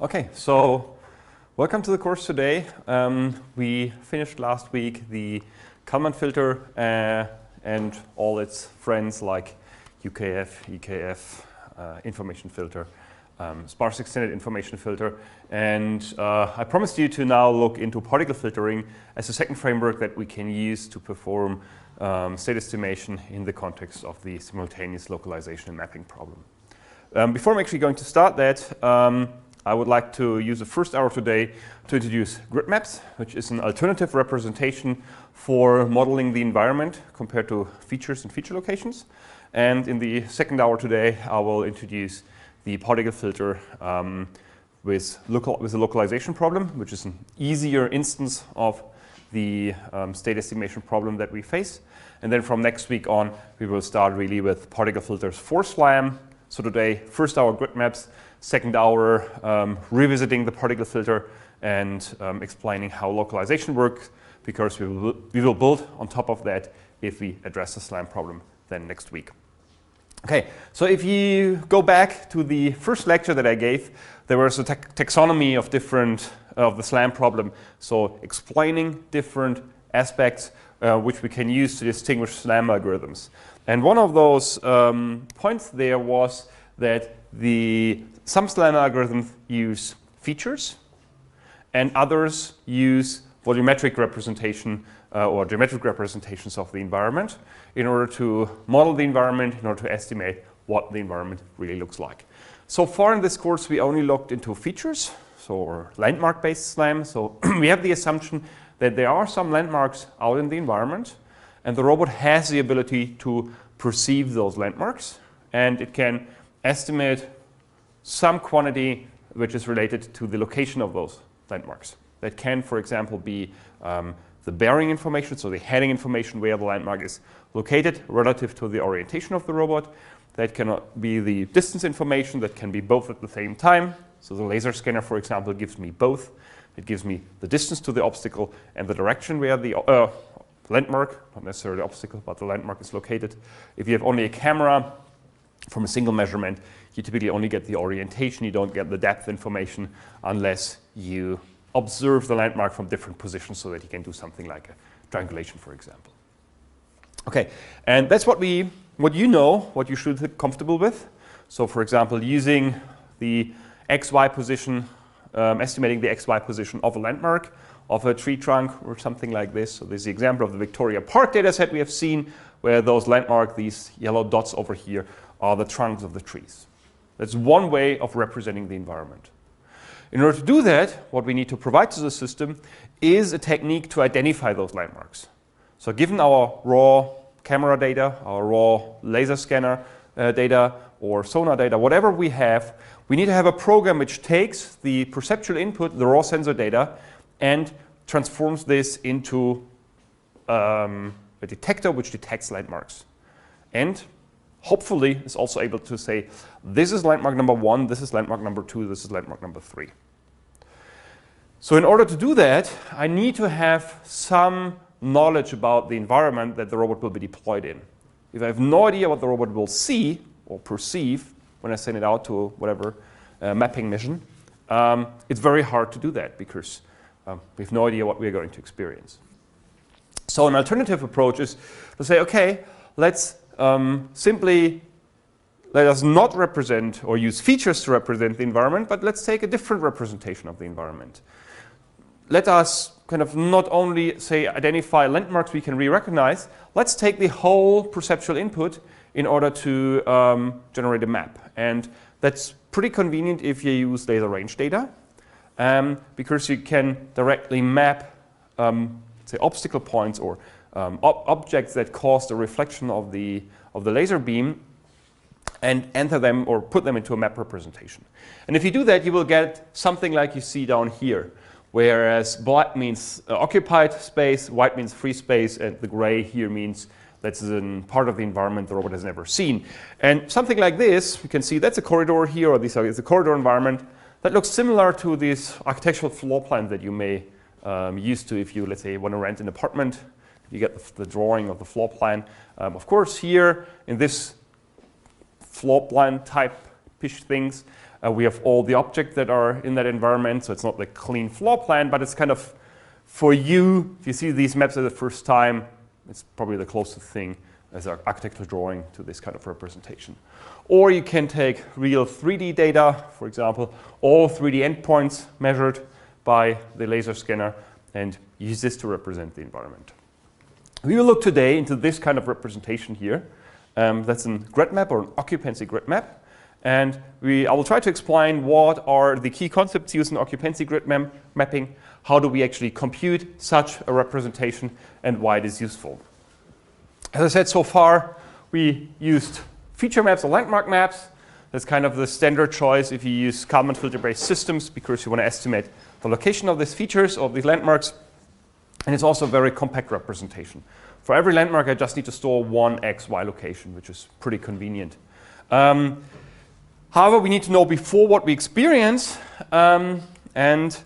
Okay, so welcome to the course today. We finished last week the Kalman filter and all its friends like UKF, EKF, information filter, sparse extended information filter, and I promised you to now look into particle filtering as a second framework that we can use to perform state estimation in the context of the simultaneous localization and mapping problem. Before I'm actually going to start that, I would like to use the first hour today to introduce grid maps, which is an alternative representation for modeling the environment compared to features and feature locations. And in the second hour today, I will introduce the particle filter with a localization problem, which is an easier instance of the state estimation problem that we face. And then from next week on, we will start really with particle filters for SLAM. So today, first hour grid maps, second hour revisiting the particle filter and explaining how localization works, because we will build on top of that if we address the SLAM problem then next week. Okay, so if you go back to the first lecture that I gave, there was a taxonomy of the SLAM problem, so explaining different aspects which we can use to distinguish SLAM algorithms. And one of those points there was that some SLAM algorithms use features and others use volumetric representation or geometric representations of the environment in order to model the environment, in order to estimate what the environment really looks like. So far in this course, we only looked into features, so landmark-based SLAM. So we have the assumption that there are some landmarks out in the environment, and the robot has the ability to perceive those landmarks, and it can estimate some quantity which is related to the location of those landmarks. That can, for example, be the bearing information, so the heading information where the landmark is located relative to the orientation of the robot. That can be the distance information, that can be both at the same time. So the laser scanner, for example, gives me both. It gives me the distance to the obstacle and the direction where the landmark, not necessarily the obstacle, but the landmark is located. If you have only a camera from a single measurement, you typically only get the orientation, you don't get the depth information unless you observe the landmark from different positions so that you can do something like a triangulation, for example. Okay, and that's what you should be comfortable with. So for example, using the XY position, estimating the XY position of a landmark, of a tree trunk or something like this. So this is the example of the Victoria Park dataset we have seen, where those landmarks, these yellow dots over here, are the trunks of the trees. That's one way of representing the environment. In order to do that, what we need to provide to the system is a technique to identify those landmarks. So given our raw camera data, our raw laser scanner data, or sonar data, whatever we have, we need to have a program which takes the perceptual input, the raw sensor data, and transforms this into a detector which detects landmarks. And hopefully is also able to say, this is landmark number 1, this is landmark number 2, this is landmark number 3. So in order to do that, I need to have some knowledge about the environment that the robot will be deployed in. If I have no idea what the robot will see or perceive when I send it out to whatever mapping mission, it's very hard to do that because we have no idea what we're going to experience. So an alternative approach is to say, okay, let's simply let us not represent or use features to represent the environment, but let's take a different representation of the environment. Let us kind of not only say identify landmarks we can re-recognize, let's take the whole perceptual input in order to generate a map. And that's pretty convenient if you use laser range data, because you can directly map say obstacle points or objects that cause the reflection of the laser beam and enter them or put them into a map representation. And if you do that, you will get something like you see down here, whereas black means occupied space, white means free space, and the gray here means that's a part of the environment the robot has never seen. And something like this, you can see that's a corridor here, or this is a corridor environment that looks similar to this architectural floor plan that you may use to if you, let's say, want to rent an apartment. You get the drawing of the floor plan. Of course, here in this floor plan type-ish things, We have all the objects that are in that environment, so it's not the clean floor plan, but it's kind of, for you, if you see these maps for the first time, it's probably the closest thing as an architectural drawing to this kind of representation. Or you can take real 3D data, for example, all 3D endpoints measured by the laser scanner, and use this to represent the environment. We will look today into this kind of representation here. That's a grid map or an occupancy grid map. And I will try to explain what are the key concepts used in occupancy grid mapping, how do we actually compute such a representation, and why it is useful. As I said so far, we used feature maps or landmark maps. That's kind of the standard choice if you use Kalman filter-based systems, because you want to estimate the location of these features, of these landmarks. And it's also a very compact representation. For every landmark, I just need to store one X, Y location, which is pretty convenient. However, we need to know before what we experience, and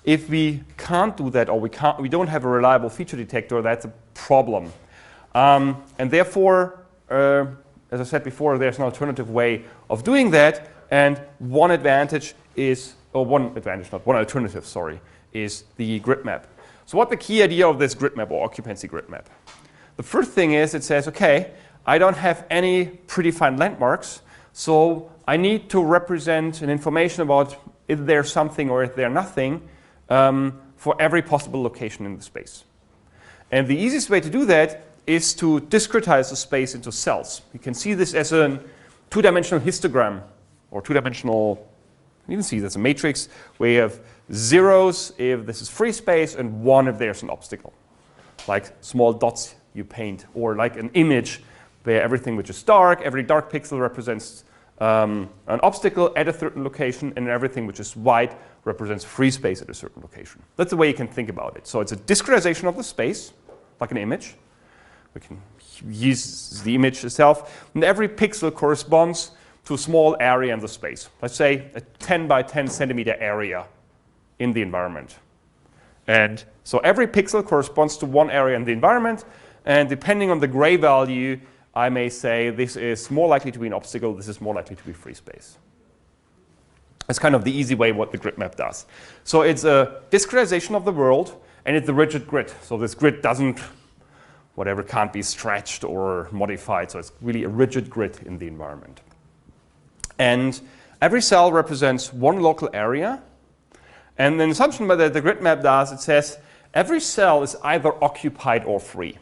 if we can't do that, or we don't have a reliable feature detector, that's a problem. And therefore, as I said before, there's an alternative way of doing that. And one alternative, is the grid map. So what's the key idea of this grid map or occupancy grid map? The first thing is it says, okay, I don't have any predefined landmarks, so I need to represent an information about is there something or is there nothing for every possible location in the space. And the easiest way to do that is to discretize the space into cells. You can see this as a two-dimensional histogram, or two-dimensional, you can even see there's a matrix where you have zeros if this is free space and 1 if there's an obstacle. Like small dots you paint, or like an image where everything which is dark, every dark pixel represents an obstacle at a certain location, and everything which is white represents free space at a certain location. That's the way you can think about it. So it's a discretization of the space, like an image. We can use the image itself, and every pixel corresponds to a small area in the space. Let's say a 10 by 10 centimeter area in the environment. And so every pixel corresponds to one area in the environment, and depending on the gray value, I may say this is more likely to be an obstacle, this is more likely to be free space. It's kind of the easy way what the grid map does. So it's a discretization of the world, and it's a rigid grid. So this grid can't be stretched or modified, so it's really a rigid grid in the environment. And every cell represents one local area, and the assumption that the grid map does, it says every cell is either occupied or free.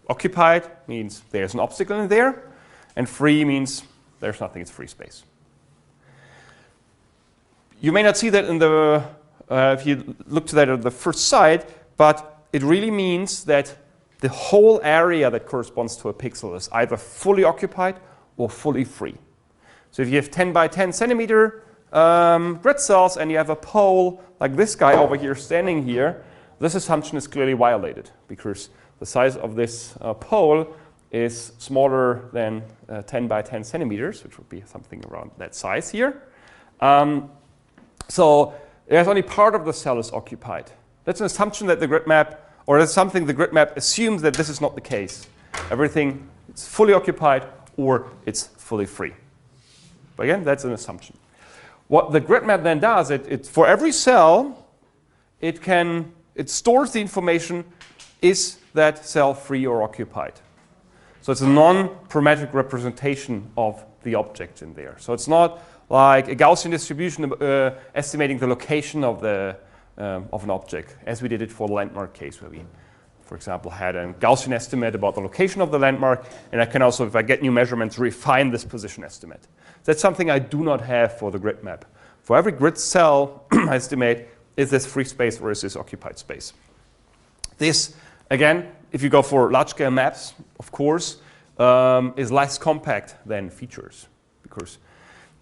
Occupied means there's an obstacle in there, and free means there's nothing, it's free space. You may not see that in the, if you look to that at the first side, but it really means that the whole area that corresponds to a pixel is either fully occupied or fully free. So if you have 10 by 10 centimeter grid cells and you have a pole like this guy over here standing here, this assumption is clearly violated because the size of this pole is smaller than 10 by 10 centimeters, which would be something around that size here. So there's only part of the cell is occupied. That's an assumption that the grid map, or that's something the grid map assumes that this is not the case. Everything is fully occupied or it's fully free. But again, that's an assumption. What the grid map then does, for every cell, it stores the information, is that cell free or occupied? So it's a non-parametric representation of the object in there. So it's not like a Gaussian distribution estimating the location of an object, as we did it for the landmark case, where we, for example, had a Gaussian estimate about the location of the landmark, and I can also, if I get new measurements, refine this position estimate. That's something I do not have for the grid map. For every grid cell, I estimate, is this free space or is this occupied space? This, again, if you go for large-scale maps, of course, is less compact than features, because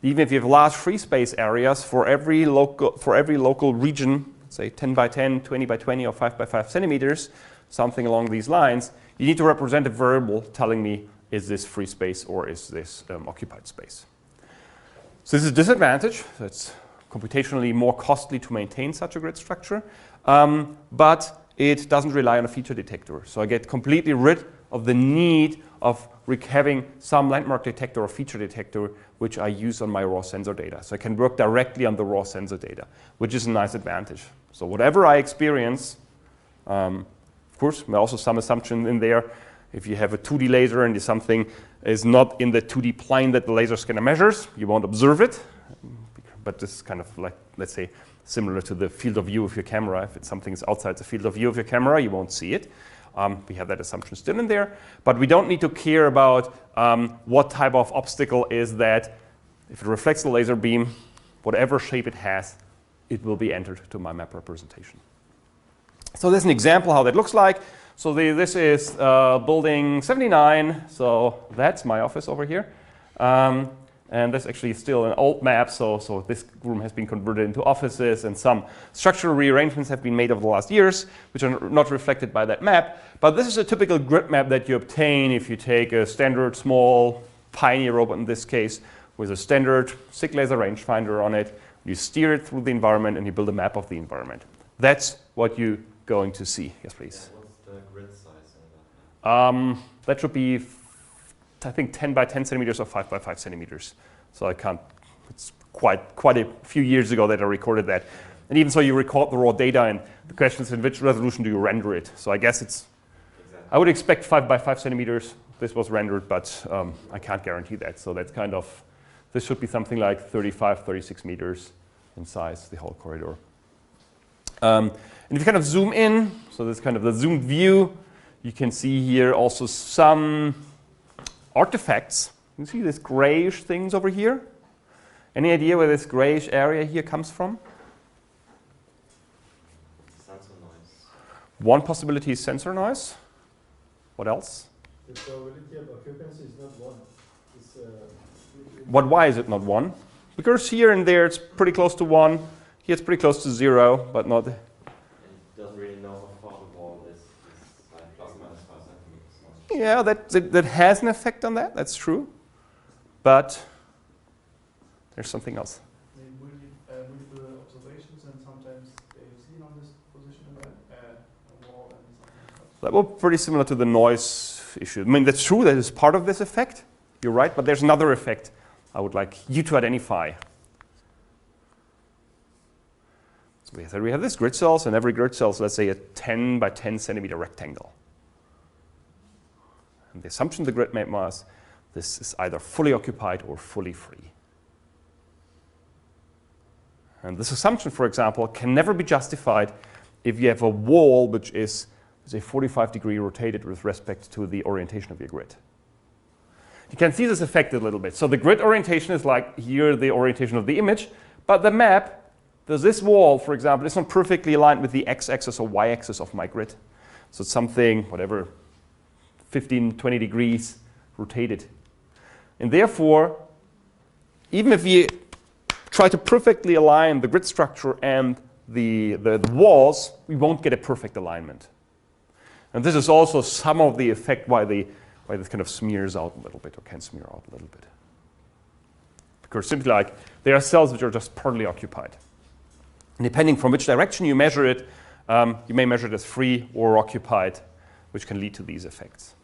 even if you have large free space areas for every local region, say 10 by 10, 20 by 20, or 5 by 5 centimeters, something along these lines, you need to represent a variable telling me, is this free space or is this occupied space? So this is a disadvantage. So it's computationally more costly to maintain such a grid structure, but it doesn't rely on a feature detector. So I get completely rid of the need of having some landmark detector or feature detector which I use on my raw sensor data. So I can work directly on the raw sensor data, which is a nice advantage. So whatever I experience, of course, there are also some assumptions in there. If you have a 2D laser and something is not in the 2D plane that the laser scanner measures, you won't observe it. But this is kind of like, let's say, similar to the field of view of your camera. If it's something is outside the field of view of your camera, you won't see it. We have that assumption still in there. But we don't need to care about what type of obstacle is that. If it reflects the laser beam, whatever shape it has, it will be entered to my map representation. So there's an example how that looks like. So this is building 79. So that's my office over here. And that's actually still an old map. So this room has been converted into offices, and some structural rearrangements have been made over the last years, which are not reflected by that map. But this is a typical grid map that you obtain if you take a standard small Pioneer robot in this case, with a standard SIG laser rangefinder on it. You steer it through the environment and you build a map of the environment. That's what you're going to see. Yes, please. Yeah, what's the grid size on that? That should be, I think, 10 by 10 centimeters or 5 by 5 centimeters. So I can't, it's quite a few years ago that I recorded that. And even so, you record the raw data, and the question is in which resolution do you render it? So I guess it's, exactly. I would expect 5 by 5 centimeters. This was rendered, but I can't guarantee that. So that's kind of, this should be something like 35, 36 meters in size, the whole corridor. And if you kind of zoom in, so this is kind of the zoomed view, you can see here also some artifacts. You see these grayish things over here? Any idea where this grayish area here comes from? Sensor noise. One possibility is sensor noise. What else? The probability of occupancy is not 1. Why is it not 1? Because here and there it's pretty close to 1. Here it's pretty close to 0, but not. And it doesn't really know how far the wall is like plus or minus 5 centimeters. Yeah, that has an effect on that. That's true. But there's something else. Multiple observations, and sometimes they've seen on this position a wall and something else. That will be pretty similar to the noise issue. I mean, that's true. That is part of this effect. You're right. But there's another effect I would like you to identify. So we have this grid cells, and every grid cell is, let's say, a 10 by 10 centimeter rectangle. And the assumption of the grid map was this is either fully occupied or fully free. And this assumption, for example, can never be justified if you have a wall which is, say, 45-degree rotated with respect to the orientation of your grid. You can see this effect a little bit. So the grid orientation is like here the orientation of the image, but the map, this wall, for example, is not perfectly aligned with the x-axis or y-axis of my grid. So it's something, whatever, 15, 20 degrees rotated. And therefore, even if you try to perfectly align the grid structure and the walls, we won't get a perfect alignment. And this is also some of the effect why this kind of smears out a little bit, or can smear out a little bit. Because simply like, there are cells which are just partly occupied. And depending from which direction you measure it, you may measure it as free or occupied, which can lead to these effects.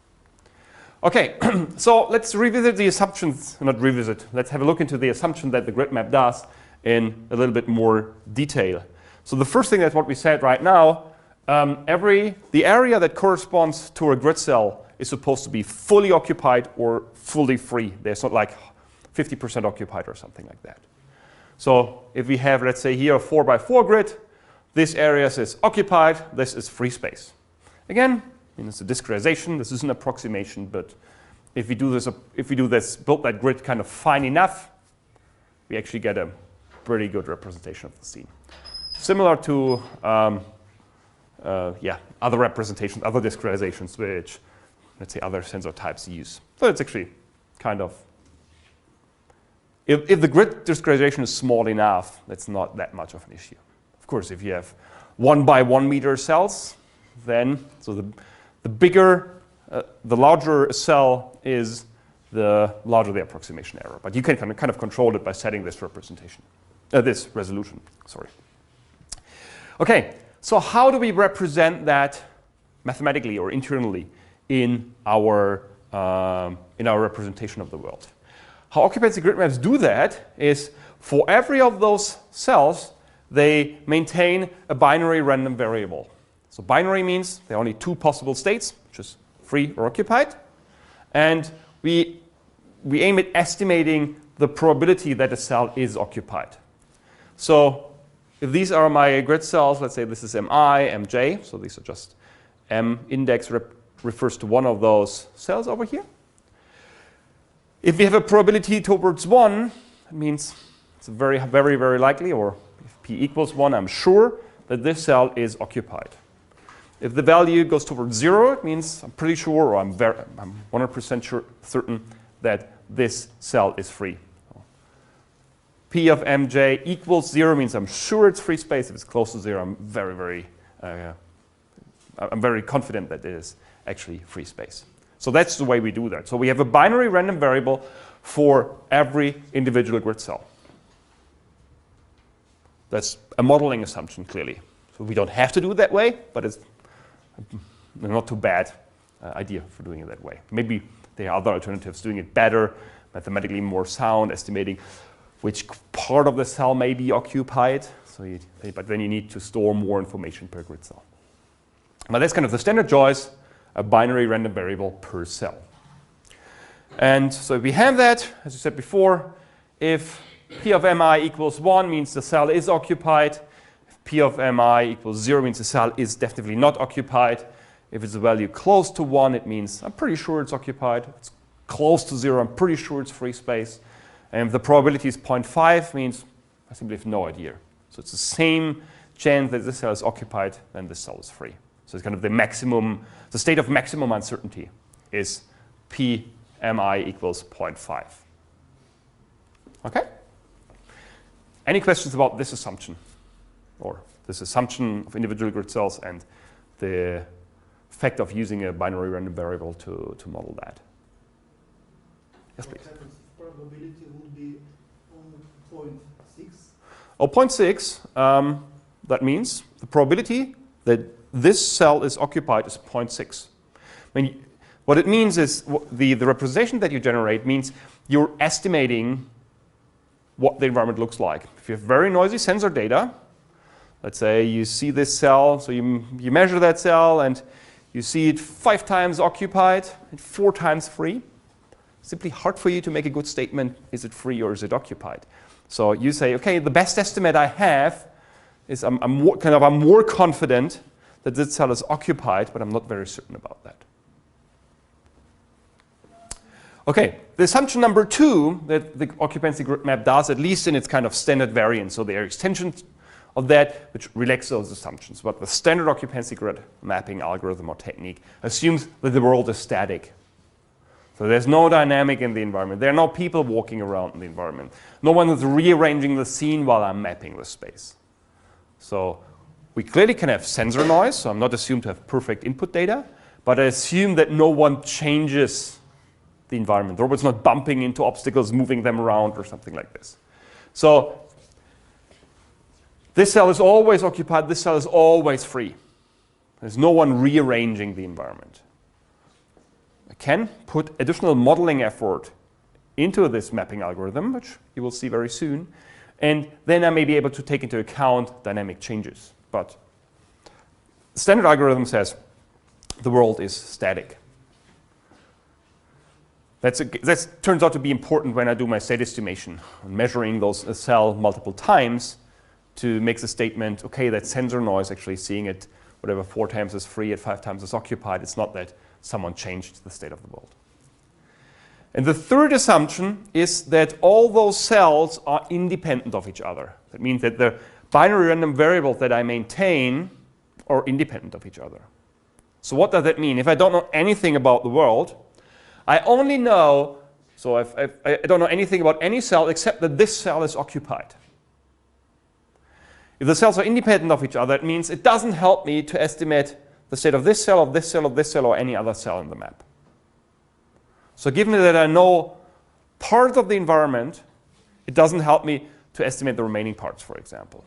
Okay, so let's revisit the assumptions, not revisit, let's have a look into the assumption that the grid map does in a little bit more detail. So the first thing that's what we said right now, the area that corresponds to a grid cell is supposed to be fully occupied or fully free. There's not like 50% occupied or something like that. So if we have, let's say here, a 4x4 grid, this area is occupied, this is free space. Again, it's a discretization, this is an approximation, but if we do this, build that grid kind of fine enough, we actually get a pretty good representation of the scene. Similar to other representations, other discretizations, which, let's say, other sensor types use. So it's actually kind of, if the grid discretization is small enough, that's not that much of an issue. Of course, if you have 1 by 1 meter cells, then, so the bigger, the larger a cell is, the larger the approximation error. But you can kind of control it by setting this representation, this resolution, sorry. Okay, so how do we represent that mathematically or internally in our in our representation of the world. How occupancy grid maps do that is for every of those cells, they maintain a binary random variable. So binary means there are only two possible states, which is free or occupied. And we aim at estimating the probability that a cell is occupied. So if these are my grid cells, let's say this is MI, MJ, so these are just M index refers to one of those cells over here. If we have a probability towards 1, it means it's very, very, very likely, or if P equals 1, I'm sure that this cell is occupied. If the value goes towards 0, it means I'm pretty sure, or I'm 100% certain that this cell is free. P of mj equals 0 means I'm sure it's free space. If it's close to 0, I'm very confident that it is actually free space. So that's the way we do that. So we have a binary random variable for every individual grid cell. That's a modeling assumption, clearly. So we don't have to do it that way, but it's not too bad idea for doing it that way. Maybe there are other alternatives doing it better, mathematically more sound, estimating which part of the cell may be occupied. So but then you need to store more information per grid cell. But that's kind of the standard choice, a binary random variable per cell. And so if we have that, as I said before, if P of mi equals 1 means the cell is occupied. If P of mi equals 0 means the cell is definitely not occupied. If it's a value close to 1, it means I'm pretty sure it's occupied. If it's close to 0, I'm pretty sure it's free space. And if the probability is 0.5, means I simply have no idea. So it's the same chance that this cell is occupied and this cell is free. So it's kind of the maximum, the state of maximum uncertainty is P mi equals 0.5. Okay? Any questions about this assumption? Or this assumption of individual grid cells and the effect of using a binary random variable to model that? Yes, please. Probability would be 0.6. Oh, 0.6, that means the probability that this cell is occupied is 0.6. I mean, what it means is the representation that you generate means you're estimating what the environment looks like. If you have very noisy sensor data, let's say you see this cell, so you measure that cell and you see it 5 times occupied and 4 times free. Simply hard for you to make a good statement, is it free or is it occupied? So you say, okay, the best estimate I have is I'm more confident that this cell is occupied, but I'm not very certain about that. Okay, the assumption number 2 that the occupancy grid map does, at least in its kind of standard variant, so there are extensions of that which relax those assumptions. But the standard occupancy grid mapping algorithm or technique assumes that the world is static. So there's no dynamic in the environment. There are no people walking around in the environment. No one is rearranging the scene while I'm mapping the space. So we clearly can have sensor noise, so I'm not assumed to have perfect input data, but I assume that no one changes the environment. The robot's not bumping into obstacles, moving them around or something like this. So this cell is always occupied, this cell is always free. There's no one rearranging the environment. I can put additional modeling effort into this mapping algorithm, which you will see very soon, and then I may be able to take into account dynamic changes. But the standard algorithm says the world is static. That turns out to be important when I do my state estimation, measuring those cell multiple times to make the statement, okay, that sensor noise, actually seeing it, whatever, 4 times is free, at 5 times is occupied. It's not that someone changed the state of the world. And the third assumption is that all those cells are independent of each other. That means that the binary random variables that I maintain are independent of each other. So what does that mean? If I don't know anything about the world, I only know, so I don't know anything about any cell except that this cell is occupied. If the cells are independent of each other, it means it doesn't help me to estimate the state of this cell, of this cell, of this cell, or any other cell in the map. So given that I know part of the environment, it doesn't help me to estimate the remaining parts, for example.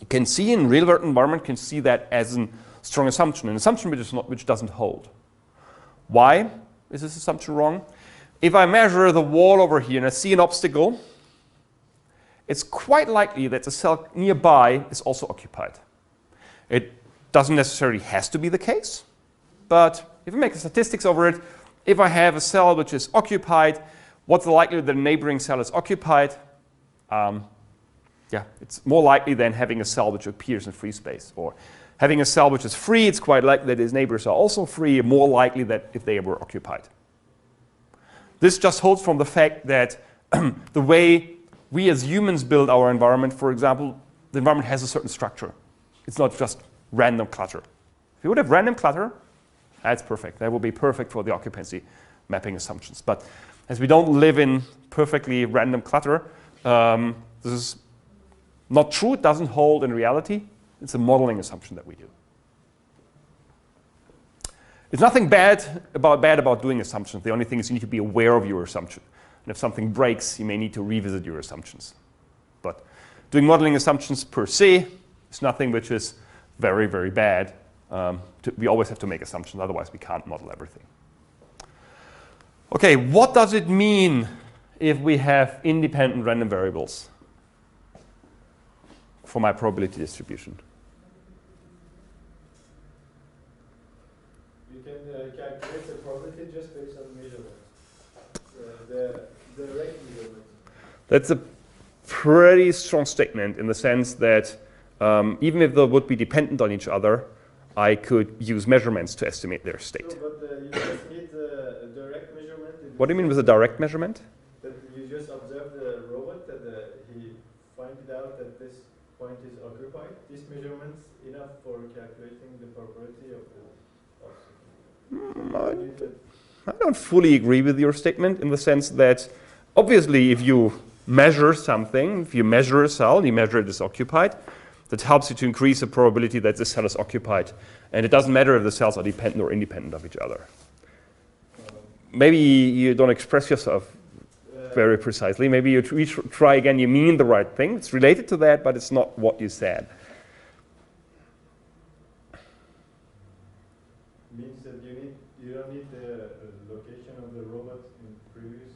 You can see in real-world environment, can see that as a strong assumption, an assumption which doesn't hold. Why is this assumption wrong? If I measure the wall over here and I see an obstacle, it's quite likely that the cell nearby is also occupied. It doesn't necessarily has to be the case, but if we make the statistics over it, if I have a cell which is occupied, what's the likelihood that a neighboring cell is occupied? Yeah, it's more likely than having a cell which appears in free space. Or having a cell which is free, it's quite likely that its neighbors are also free, more likely that if they were occupied. This just holds from the fact that the way we as humans build our environment, for example, the environment has a certain structure. It's not just random clutter. If you would have random clutter, that's perfect. That would be perfect for the occupancy mapping assumptions. But as we don't live in perfectly random clutter, this is not true. It doesn't hold in reality. It's a modeling assumption that we do. There's nothing bad about doing assumptions. The only thing is you need to be aware of your assumption. And if something breaks, you may need to revisit your assumptions. But doing modeling assumptions per se is nothing which is very, very bad. We always have to make assumptions, otherwise we can't model everything. Okay, what does it mean if we have independent random variables for my probability distribution? You can calculate the probability just based on measurements. The direct measurement. That's a pretty strong statement in the sense that even if they would be dependent on each other, I could use measurements to estimate their state. No, but you just need a direct measurement. What do you mean with a direct measurement? That you just observe the robot that he finds out that this point is occupied. This measurement's enough for calculating the probability of the obstacle. I don't fully agree with your statement in the sense that obviously if you measure something, if you measure a cell, you measure it as occupied, that helps you to increase the probability that this cell is occupied. And it doesn't matter if the cells are dependent or independent of each other. Maybe you don't express yourself very precisely. Maybe you try again, you mean the right thing. It's related to that, but it's not what you said. Means that you don't need the location of the robot in previous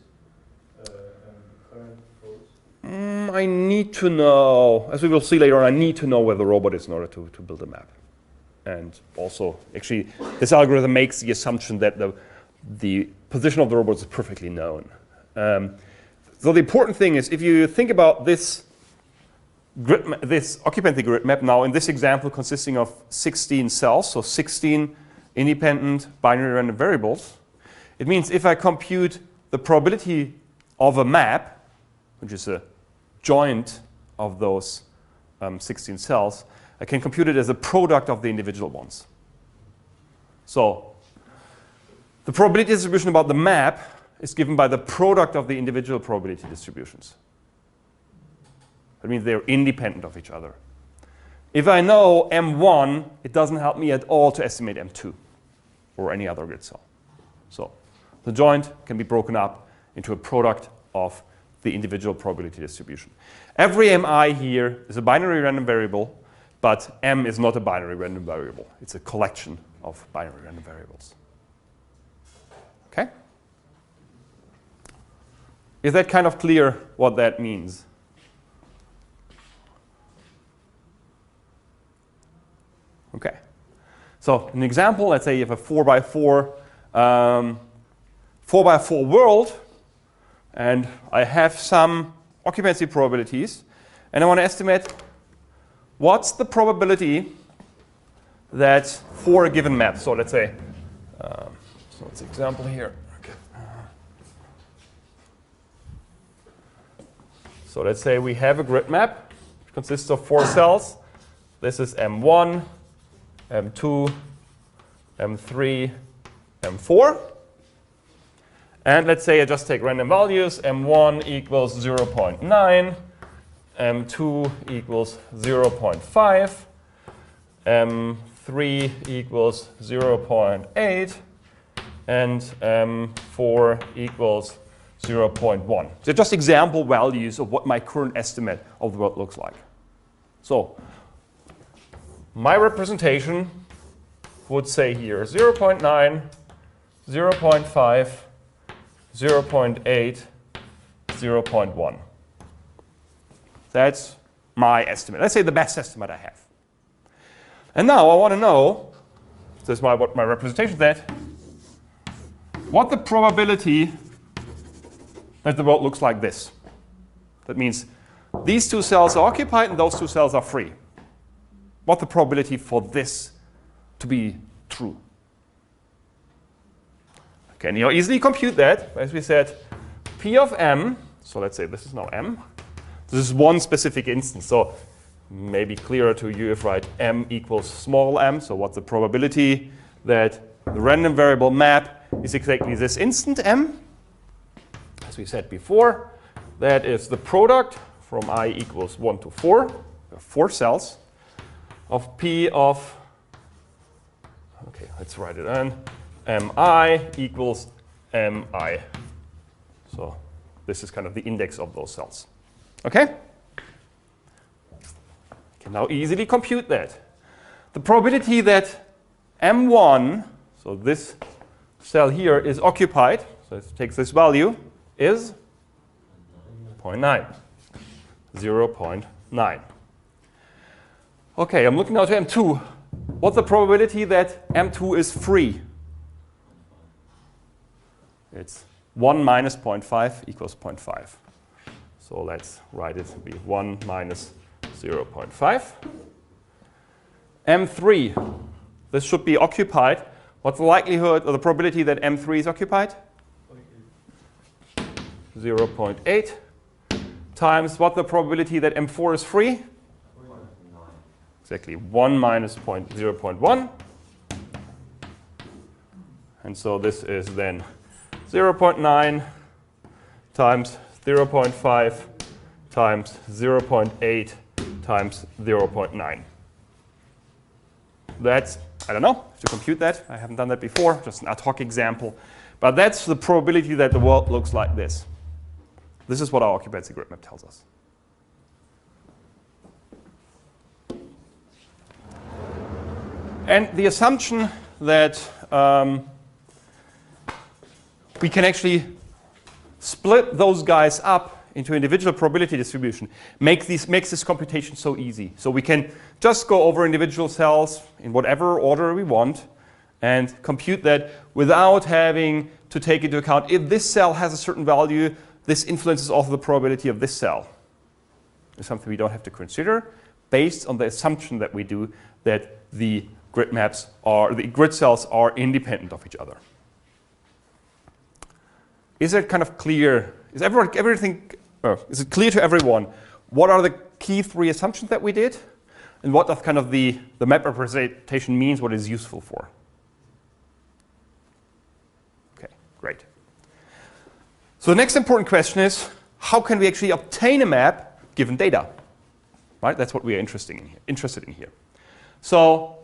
and current codes? I need to know, as we will see later on, I need to know where the robot is in order to build a map. And also, actually, this algorithm makes the assumption that the position of the robot is perfectly known. So the important thing is, if you think about this occupancy grid map now, in this example consisting of 16 cells, so 16 independent binary random variables, it means if I compute the probability of a map, which is a joint of those 16 cells, I can compute it as a product of the individual ones. So the probability distribution about the map is given by the product of the individual probability distributions. That means they're independent of each other. If I know M1, it doesn't help me at all to estimate M2 or any other grid cell. So the joint can be broken up into a product of the individual probability distribution. Every mi here is a binary random variable, but m is not a binary random variable. It's a collection of binary random variables. Okay? Is that kind of clear what that means? Okay. So an example, let's say you have a 4x4 world, and I have some occupancy probabilities, and I want to estimate what's the probability that for a given map. So let's say, so it's an example here. Okay. So let's say we have a grid map which consists of 4 cells. This is M1, M2, M3, M4. And let's say I just take random values. M1 equals 0.9, M2 equals 0.5, M3 equals 0.8, and M4 equals 0.1. They're just example values of what my current estimate of the world looks like. So my representation would say here 0.9, 0.5, 0.8, 0.1. That's my estimate. Let's say the best estimate I have. And now I want to know, this is what my representation is, that what the probability that the world looks like this. That means these two cells are occupied and those two cells are free. What the probability for this to be true? Can you easily compute that? As we said, P of M, so let's say this is now M. This is one specific instance. So maybe clearer to you if write M equals small m. So what's the probability that the random variable map is exactly this instant M? As we said before, that is the product from I equals 1 to 4, 4 cells, of P of, okay, let's write it in, Mi equals Mi. So this is kind of the index of those cells. Okay? I can now easily compute that. The probability that M1, so this cell here, is occupied, so it takes this value, is 0.9. 0.9. Okay, I'm looking now to M2. What's the probability that M2 is free? It's 1 minus 0.5 equals 0.5. So let's write it to be 1 minus 0.5. M3, this should be occupied. What's the likelihood or the probability that M3 is occupied? 0.8 times what the probability that M4 is free? 0.9. Exactly, 1 minus 0.1. And so this is then 0.9 times 0.5 times 0.8 times 0.9. That's, I don't know, to compute that. I haven't done that before, just an ad hoc example. But that's the probability that the world looks like this. This is what our occupancy grid map tells us. And the assumption that we can actually split those guys up into individual probability distribution makes this computation so easy. So we can just go over individual cells in whatever order we want and compute that without having to take into account if this cell has a certain value, this influences also the probability of this cell. It's something we don't have to consider based on the assumption that we do that the grid maps are, the grid cells are independent of each other. Is it kind of clear? Is is it clear to everyone what are the key 3 assumptions that we did? And what does kind of the map representation means, what is useful for? Okay, great. So the next important question is, how can we actually obtain a map given data? Right? That's what we are interested in here. So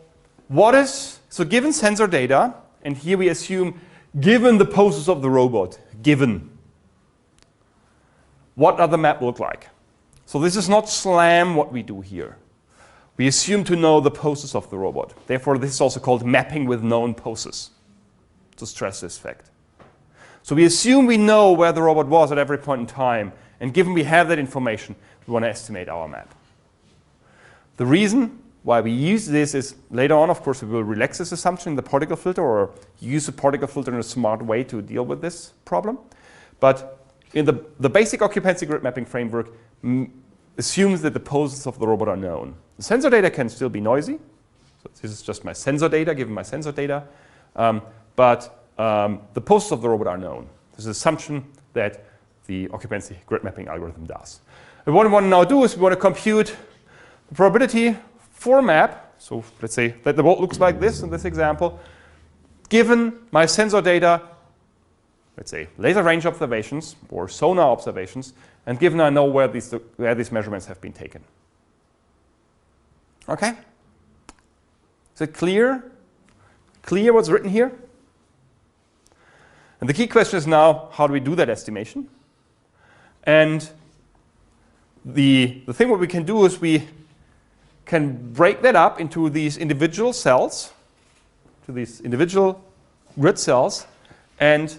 given sensor data, and here we assume given the poses of the robot, given, what does the map look like? So this is not slam what we do here. We assume to know the poses of the robot. Therefore, this is also called mapping with known poses, to stress this fact. So we assume we know where the robot was at every point in time, and given we have that information, we want to estimate our map. The reason why we use this is later on, of course, we will relax this assumption in the particle filter or use the particle filter in a smart way to deal with this problem. But in the basic occupancy grid mapping framework assumes that the poses of the robot are known. The sensor data can still be noisy. So this is just my sensor data, given my sensor data. But the poses of the robot are known. This is an assumption that the occupancy grid mapping algorithm does. And what we want to now do is we want to compute the probability for a map. So let's say that the world looks like this in this example. Given my sensor data, let's say laser range observations or sonar observations, and given I know where these measurements have been taken. Okay? Is it clear? Clear what's written here? And the key question is now, how do we do that estimation? And the thing what we can do is we can break that up into these individual cells, to these individual grid cells, and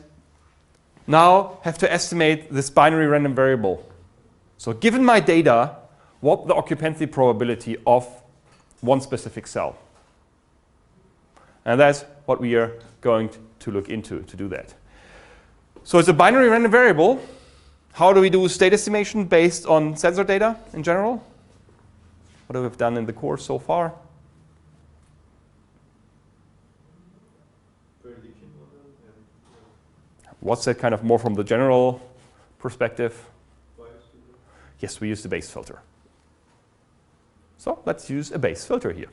now have to estimate this binary random variable. So given my data, what the occupancy probability of one specific cell. And that's what we are going to look into to do that. So it's a binary random variable. How do we do state estimation based on sensor data in general? What have we done in the course so far? Prediction model and What's that kind of more from the general perspective? bias filter. Yes, we use the base filter. So let's use a base filter here.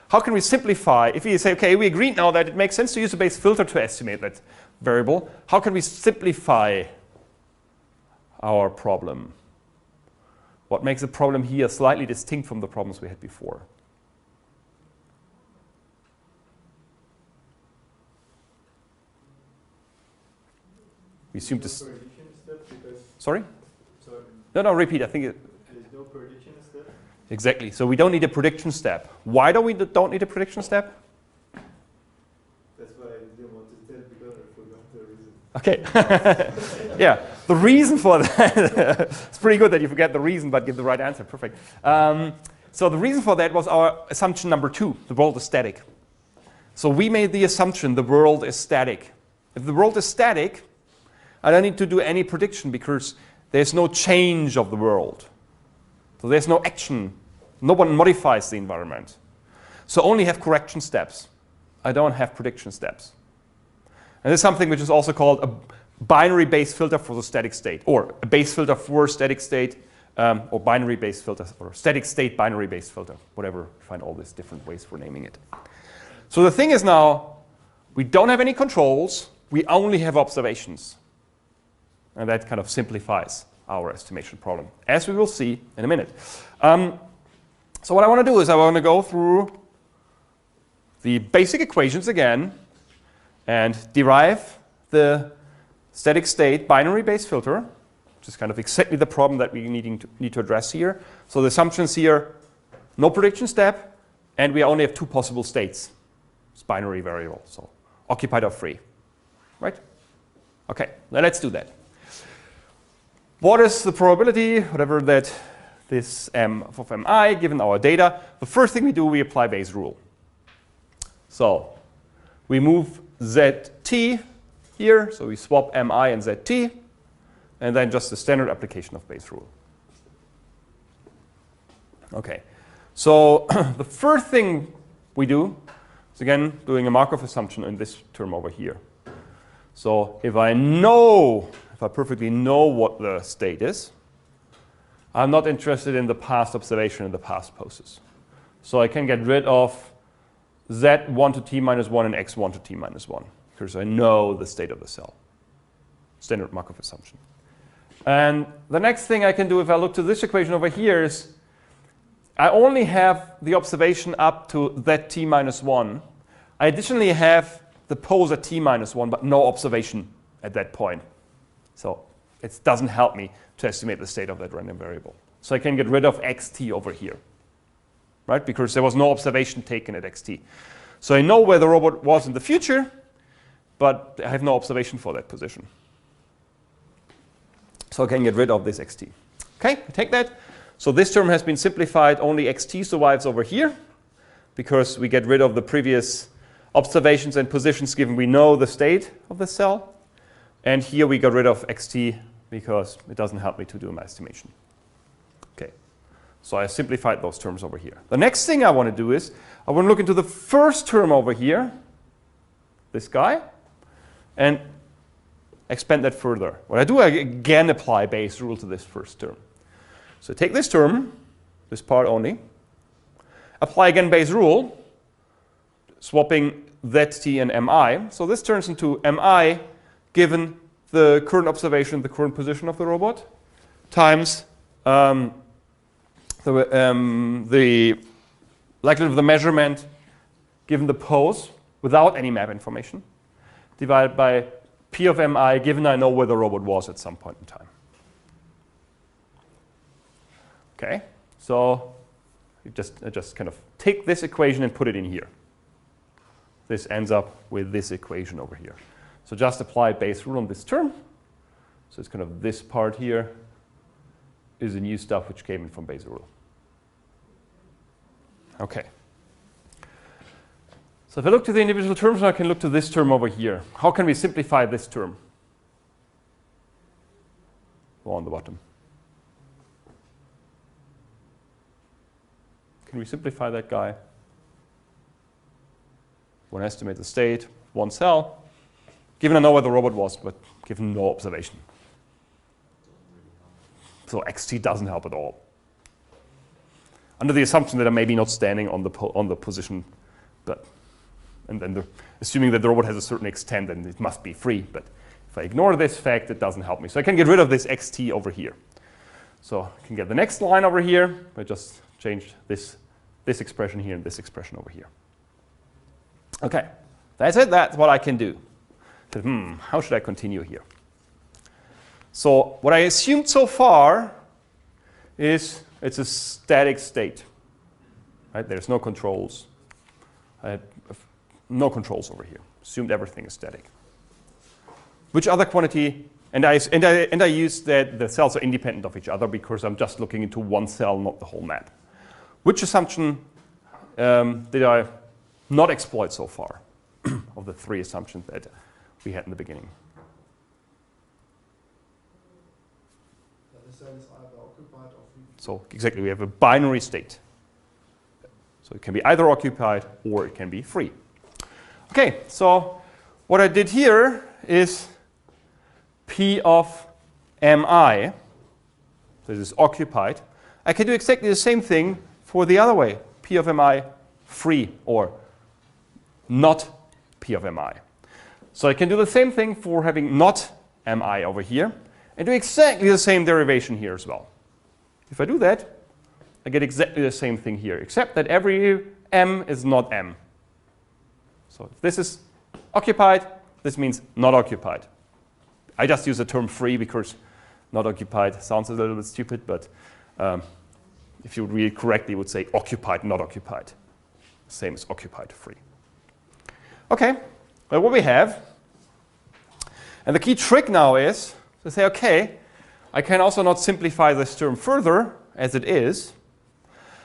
How can we simplify? If we say, okay, we agreed now that it makes sense to use a base filter to estimate that variable, how can we simplify our problem? What makes the problem here slightly distinct from the problems we had before? We assume There's this. no prediction step because Sorry? sorry, No, repeat. I think there's no prediction step. exactly. So we don't need a prediction step. Why don't we don't need a prediction step? That's why I didn't want to tell because I forgot the reason. Okay. Yeah. The reason for that, it's pretty good that you forget the reason but give the right answer. Perfect. So the reason for that was our assumption number 2. The world is static. So we made the assumption the world is static. If the world is static, I don't need to do any prediction because there's no change of the world. So there's no action. No one modifies the environment. So only have correction steps. I don't have prediction steps. And this is something which is also called a binary base filter for the static state, or a base filter for static state, or binary base filter, or static state binary base filter, whatever. You find all these different ways for naming it. So the thing is now, we don't have any controls. We only have observations. And that kind of simplifies our estimation problem, as we will see in a minute. So what I want to do is I want to go through the basic equations again and derive the static state binary base filter, which is kind of exactly the problem that we need to address here. So the assumptions here, no prediction step, and we only have 2 possible states. It's binary variable, so occupied or free, right? Okay, now let's do that. What is the probability, whatever that this m of mi, given our data? The first thing we do, we apply Bayes' rule. So we move zt here, so we swap mi and zt, and then just the standard application of Bayes' rule. Okay, so the first thing we do is again doing a Markov assumption in this term over here. So if I perfectly know what the state is, I'm not interested in the past observation and the past poses. So I can get rid of z1 to t minus 1 and x1 to t minus 1 because I know the state of the cell. Standard Markov assumption. And the next thing I can do if I look to this equation over here is I only have the observation up to zt minus 1. I additionally have the pose at t minus 1, but no observation at that point. So it doesn't help me to estimate the state of that random variable. So I can get rid of xt over here, right? Because there was no observation taken at xt. So I know where the robot was in the future, but I have no observation for that position. So I can get rid of this xt. Okay, I take that. So this term has been simplified. Only xt survives over here because we get rid of the previous observations and positions given we know the state of the cell. And here we got rid of xt because it doesn't help me to do my estimation. Okay, so I simplified those terms over here. The next thing I want to do is I want to look into the first term over here, this guy, and expand that further. What I do, I again apply Bayes' rule to this first term. So take this term, this part only, apply again Bayes' rule, swapping zt and mi. So this turns into mi given the current observation, the current position of the robot, times the likelihood of the measurement given the pose without any map information, divided by p of mi given I know where the robot was at some point in time. Okay, so you just kind of take this equation and put it in here. This ends up with this equation over here. So just apply base rule on this term. So it's kind of this part here is the new stuff which came in from base rule. Okay. So if I look to the individual terms, now I can look to this term over here. How can we simplify this term? Or on the bottom. Can we simplify that guy? One estimate the state, one cell. Given I know where the robot was, but given no observation. So xt doesn't help at all. Under the assumption that I'm maybe not standing on the position, but and then assuming that the robot has a certain extent, then it must be free. But if I ignore this fact, it doesn't help me. So I can get rid of this xt over here. So I can get the next line over here. I just changed this expression here and this expression over here. Okay, that's it. That's what I can do. But, how should I continue here? So what I assumed so far is it's a static state. Right? There's no controls. I have no controls over here. Assumed everything is static. Which other quantity? And I use that the cells are independent of each other because I'm just looking into one cell, not the whole map. Which assumption did I not exploit so far of the three assumptions that we had in the beginning? The cell is either occupied or free. So exactly, we have a binary state. So it can be either occupied or it can be free. Okay, so what I did here is P of mi, this is occupied. I can do exactly the same thing for the other way, P of mi free or not P of mi. So I can do the same thing for having not mi over here and do exactly the same derivation here as well. If I do that, I get exactly the same thing here, except that every m is not m. So if this is occupied, this means not occupied. I just use the term free because not occupied sounds a little bit stupid, but if you would read it correctly, you would say occupied, not occupied. Same as occupied, free. Okay, well, what we have, and the key trick now is to say, okay, I can also not simplify this term further as it is.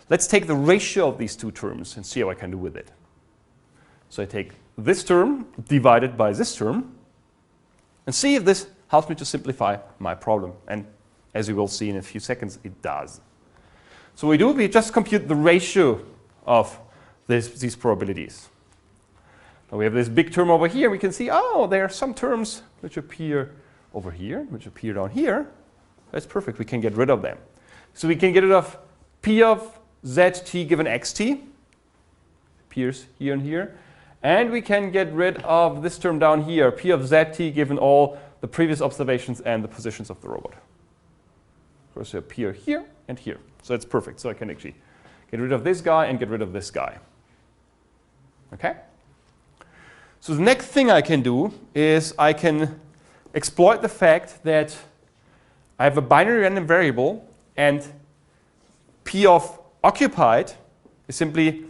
Let's take the ratio of these two terms and see how I can do with it. So I take this term divided by this term and see if this helps me to simplify my problem. And as we will see in a few seconds, it does. So we just compute the ratio of these probabilities. Now we have this big term over here. We can see, oh, there are some terms which appear over here, which appear down here. That's perfect. We can get rid of them. So we can get rid of P of zt given xt, appears here and here. And we can get rid of this term down here, P of zt given all the previous observations and the positions of the robot. Of course, they appear here and here. So it's perfect. So I can actually get rid of this guy and get rid of this guy. Okay? So the next thing I can do is I can exploit the fact that I have a binary random variable and P of occupied is simply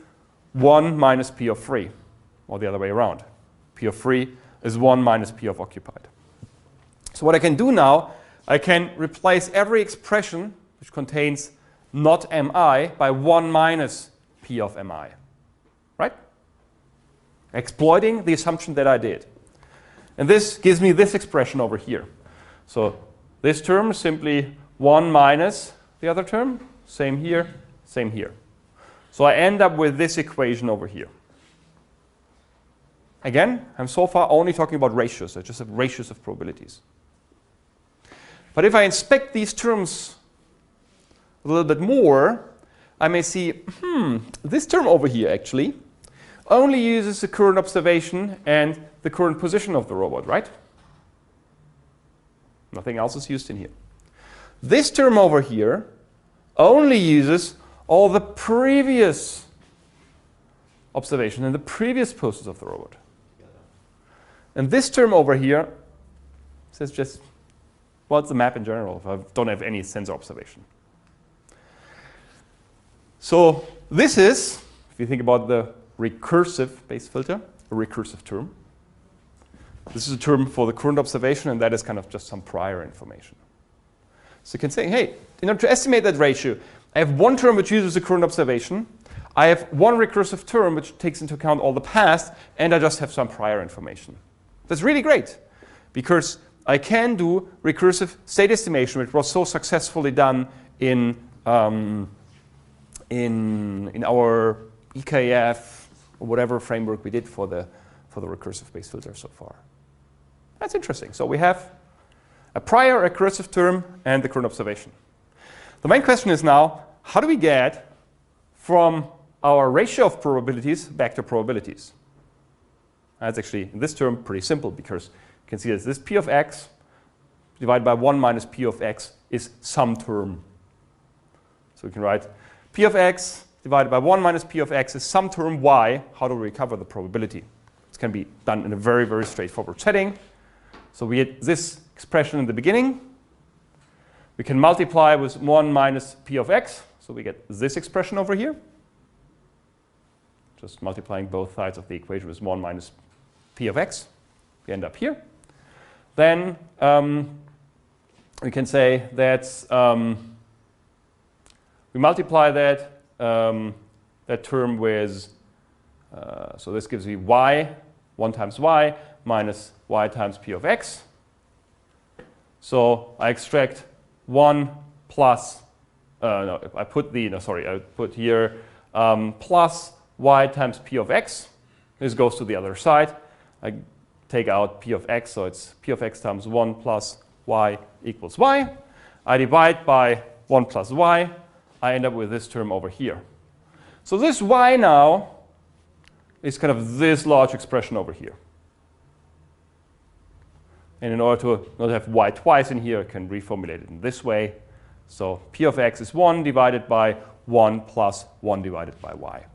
1 minus P of free, or the other way around. P of free is 1 minus P of occupied. So what I can do now, I can replace every expression which contains not mi by 1 minus P of mi. Right? Exploiting the assumption that I did. And this gives me this expression over here. So this term is simply 1 minus the other term. Same here, same here. So I end up with this equation over here. Again, I'm so far only talking about ratios. I just have ratios of probabilities. But if I inspect these terms a little bit more, I may see, this term over here actually only uses the current observation and the current position of the robot, right? Nothing else is used in here. This term over here only uses all the previous observation and the previous poses of the robot. And this term over here says just, well, it's a map in general if I don't have any sensor observation. So this is, if you think about the recursive base filter, a recursive term. This is a term for the current observation, and that is kind of just some prior information. So you can say, hey, in order to estimate that ratio, I have one term which uses the current observation. I have one recursive term which takes into account all the past, and I just have some prior information. That's really great, because I can do recursive state estimation, which was so successfully done in our EKF or whatever framework we did for the recursive base filter so far. That's interesting. So we have a prior recursive term and the current observation. The main question is now, how do we get from our ratio of probabilities back to probabilities? That's actually, in this term, pretty simple, because you can see that this P of x divided by 1 minus P of x is some term. So we can write P of x divided by 1 minus P of x is some term y. How do we recover the probability? This can be done in a very, very straightforward setting. So we had this expression in the beginning. We can multiply with 1 minus P of x. So we get this expression over here. Just multiplying both sides of the equation with 1 minus P of x. We end up here. Then we can say that we multiply that term with, so this gives me y, 1 times y, minus y times P of x. So I extract 1 plus, I put here plus y times P of x. This goes to the other side. I take out P of x, so it's P of x times 1 plus y equals y. I divide by 1 plus y. I end up with this term over here. So this y now is kind of this large expression over here. And in order to not have y twice in here, I can reformulate it in this way. So P of x is 1 divided by 1 plus 1 divided by y.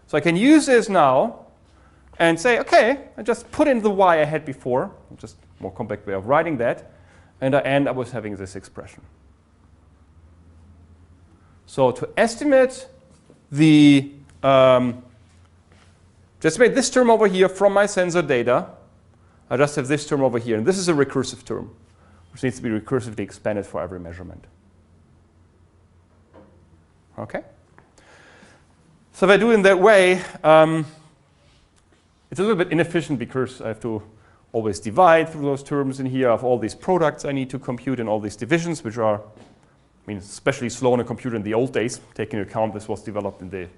So I can use this now and say, OK, I just put in the y I had before, just a more compact way of writing that, and I end up with having this expression. So to estimate this term over here from my sensor data, I just have this term over here. And this is a recursive term, which needs to be recursively expanded for every measurement. OK? So if I do it in that way, it's a little bit inefficient, because I have to always divide through those terms in here. I have all these products I need to compute and all these divisions, which are, especially slow on a computer in the old days, taking into account this was developed in the,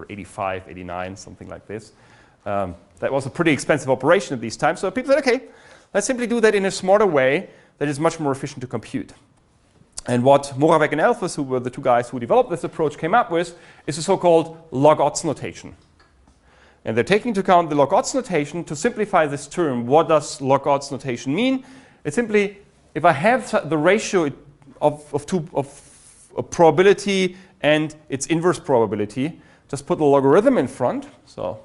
85, 89, something like this. That was a pretty expensive operation at these times. So people said, OK, let's simply do that in a smarter way that is much more efficient to compute. And what Moravec and Elfes, who were the two guys who developed this approach, came up with is a so-called log odds notation. And they're taking into account the log odds notation to simplify this term. What does log odds notation mean? It's simply, if I have the ratio of probability and its inverse probability, just put the logarithm in front. So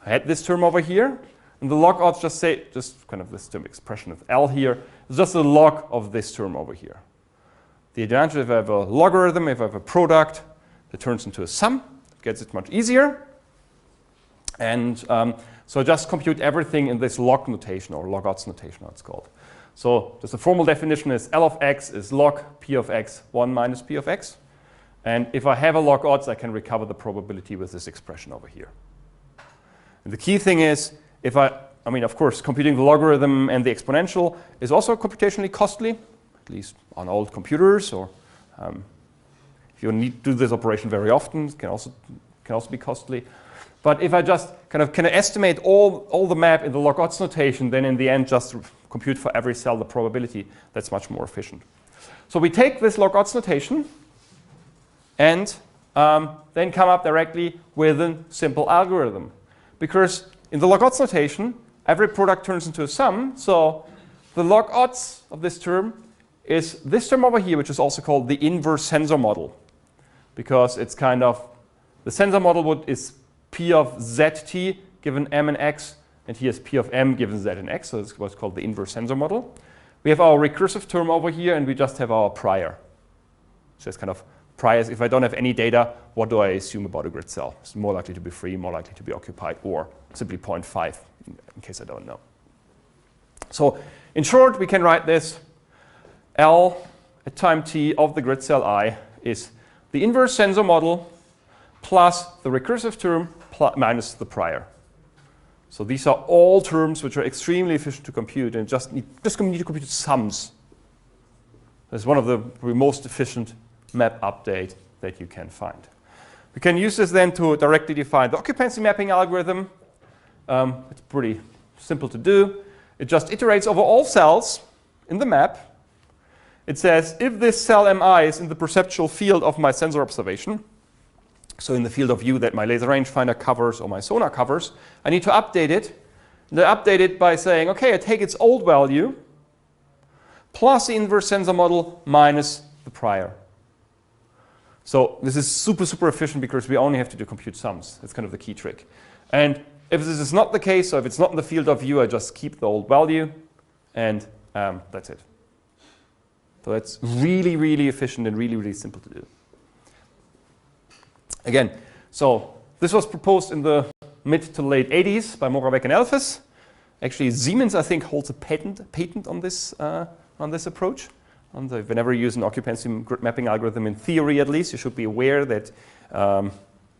I had this term over here. And the log odds just kind of this term expression of L here is just the log of this term over here. The advantage, if I have a logarithm, if I have a product that turns into a sum, it gets it much easier. And so just compute everything in this log notation, or log odds notation, how it's called. So just the formal definition is L of x is log P of x 1 minus P of x. And if I have a log odds, I can recover the probability with this expression over here. And the key thing is, of course, computing the logarithm and the exponential is also computationally costly, at least on old computers, or if you need to do this operation very often, it can also be costly. But if I just kind of estimate all the map in the log odds notation, then in the end just compute for every cell the probability, that's much more efficient. So we take this log odds notation and then come up directly with a simple algorithm. Because in the log odds notation, every product turns into a sum. So the log odds of this term is this term over here, which is also called the inverse sensor model. Because it's kind of, the sensor model is P of zt given m and x, and here's P of m given z and x. So it's what's called the inverse sensor model. We have our recursive term over here, and we just have our prior. So it's kind of priors. If I don't have any data, what do I assume about a grid cell? It's more likely to be free, more likely to be occupied, or simply 0.5 in case I don't know. So in short, we can write this L at time t of the grid cell I is the inverse sensor model plus the recursive term minus the prior. So these are all terms which are extremely efficient to compute and just need to compute sums. It's one of the most efficient map update that you can find. We can use this then to directly define the occupancy mapping algorithm. It's pretty simple to do. It just iterates over all cells in the map. It says if this cell Mi is in the perceptual field of my sensor observation, so in the field of view that my laser rangefinder covers or my sonar covers, I need to update it. And I update it by saying, okay, I take its old value plus the inverse sensor model minus the prior. So this is super, super efficient because we only have to do compute sums. That's kind of the key trick. And if this is not the case, so if it's not in the field of view, I just keep the old value, and that's it. So that's really, really efficient and really, really simple to do. Again, so this was proposed in the mid to late 80s by Moravec and Elfes. Actually, Siemens, I think, holds a patent on this approach. Whenever you use an occupancy grid mapping algorithm, in theory at least, you should be aware that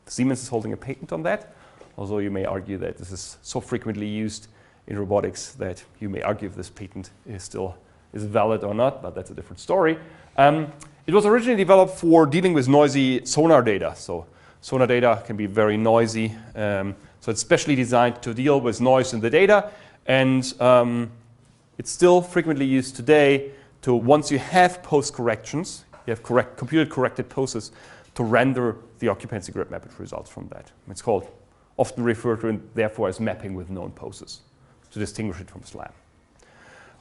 Siemens is holding a patent on that. Although you may argue that this is so frequently used in robotics that you may argue if this patent is valid or not, but that's a different story. It was originally developed for dealing with noisy sonar data. So sonar data can be very noisy. So it's specially designed to deal with noise in the data. And it's still frequently used today to, once you have post corrections, you have computed corrected poses, to render the occupancy grid map results from that. It's called, often referred to, therefore, as mapping with known poses to distinguish it from SLAM.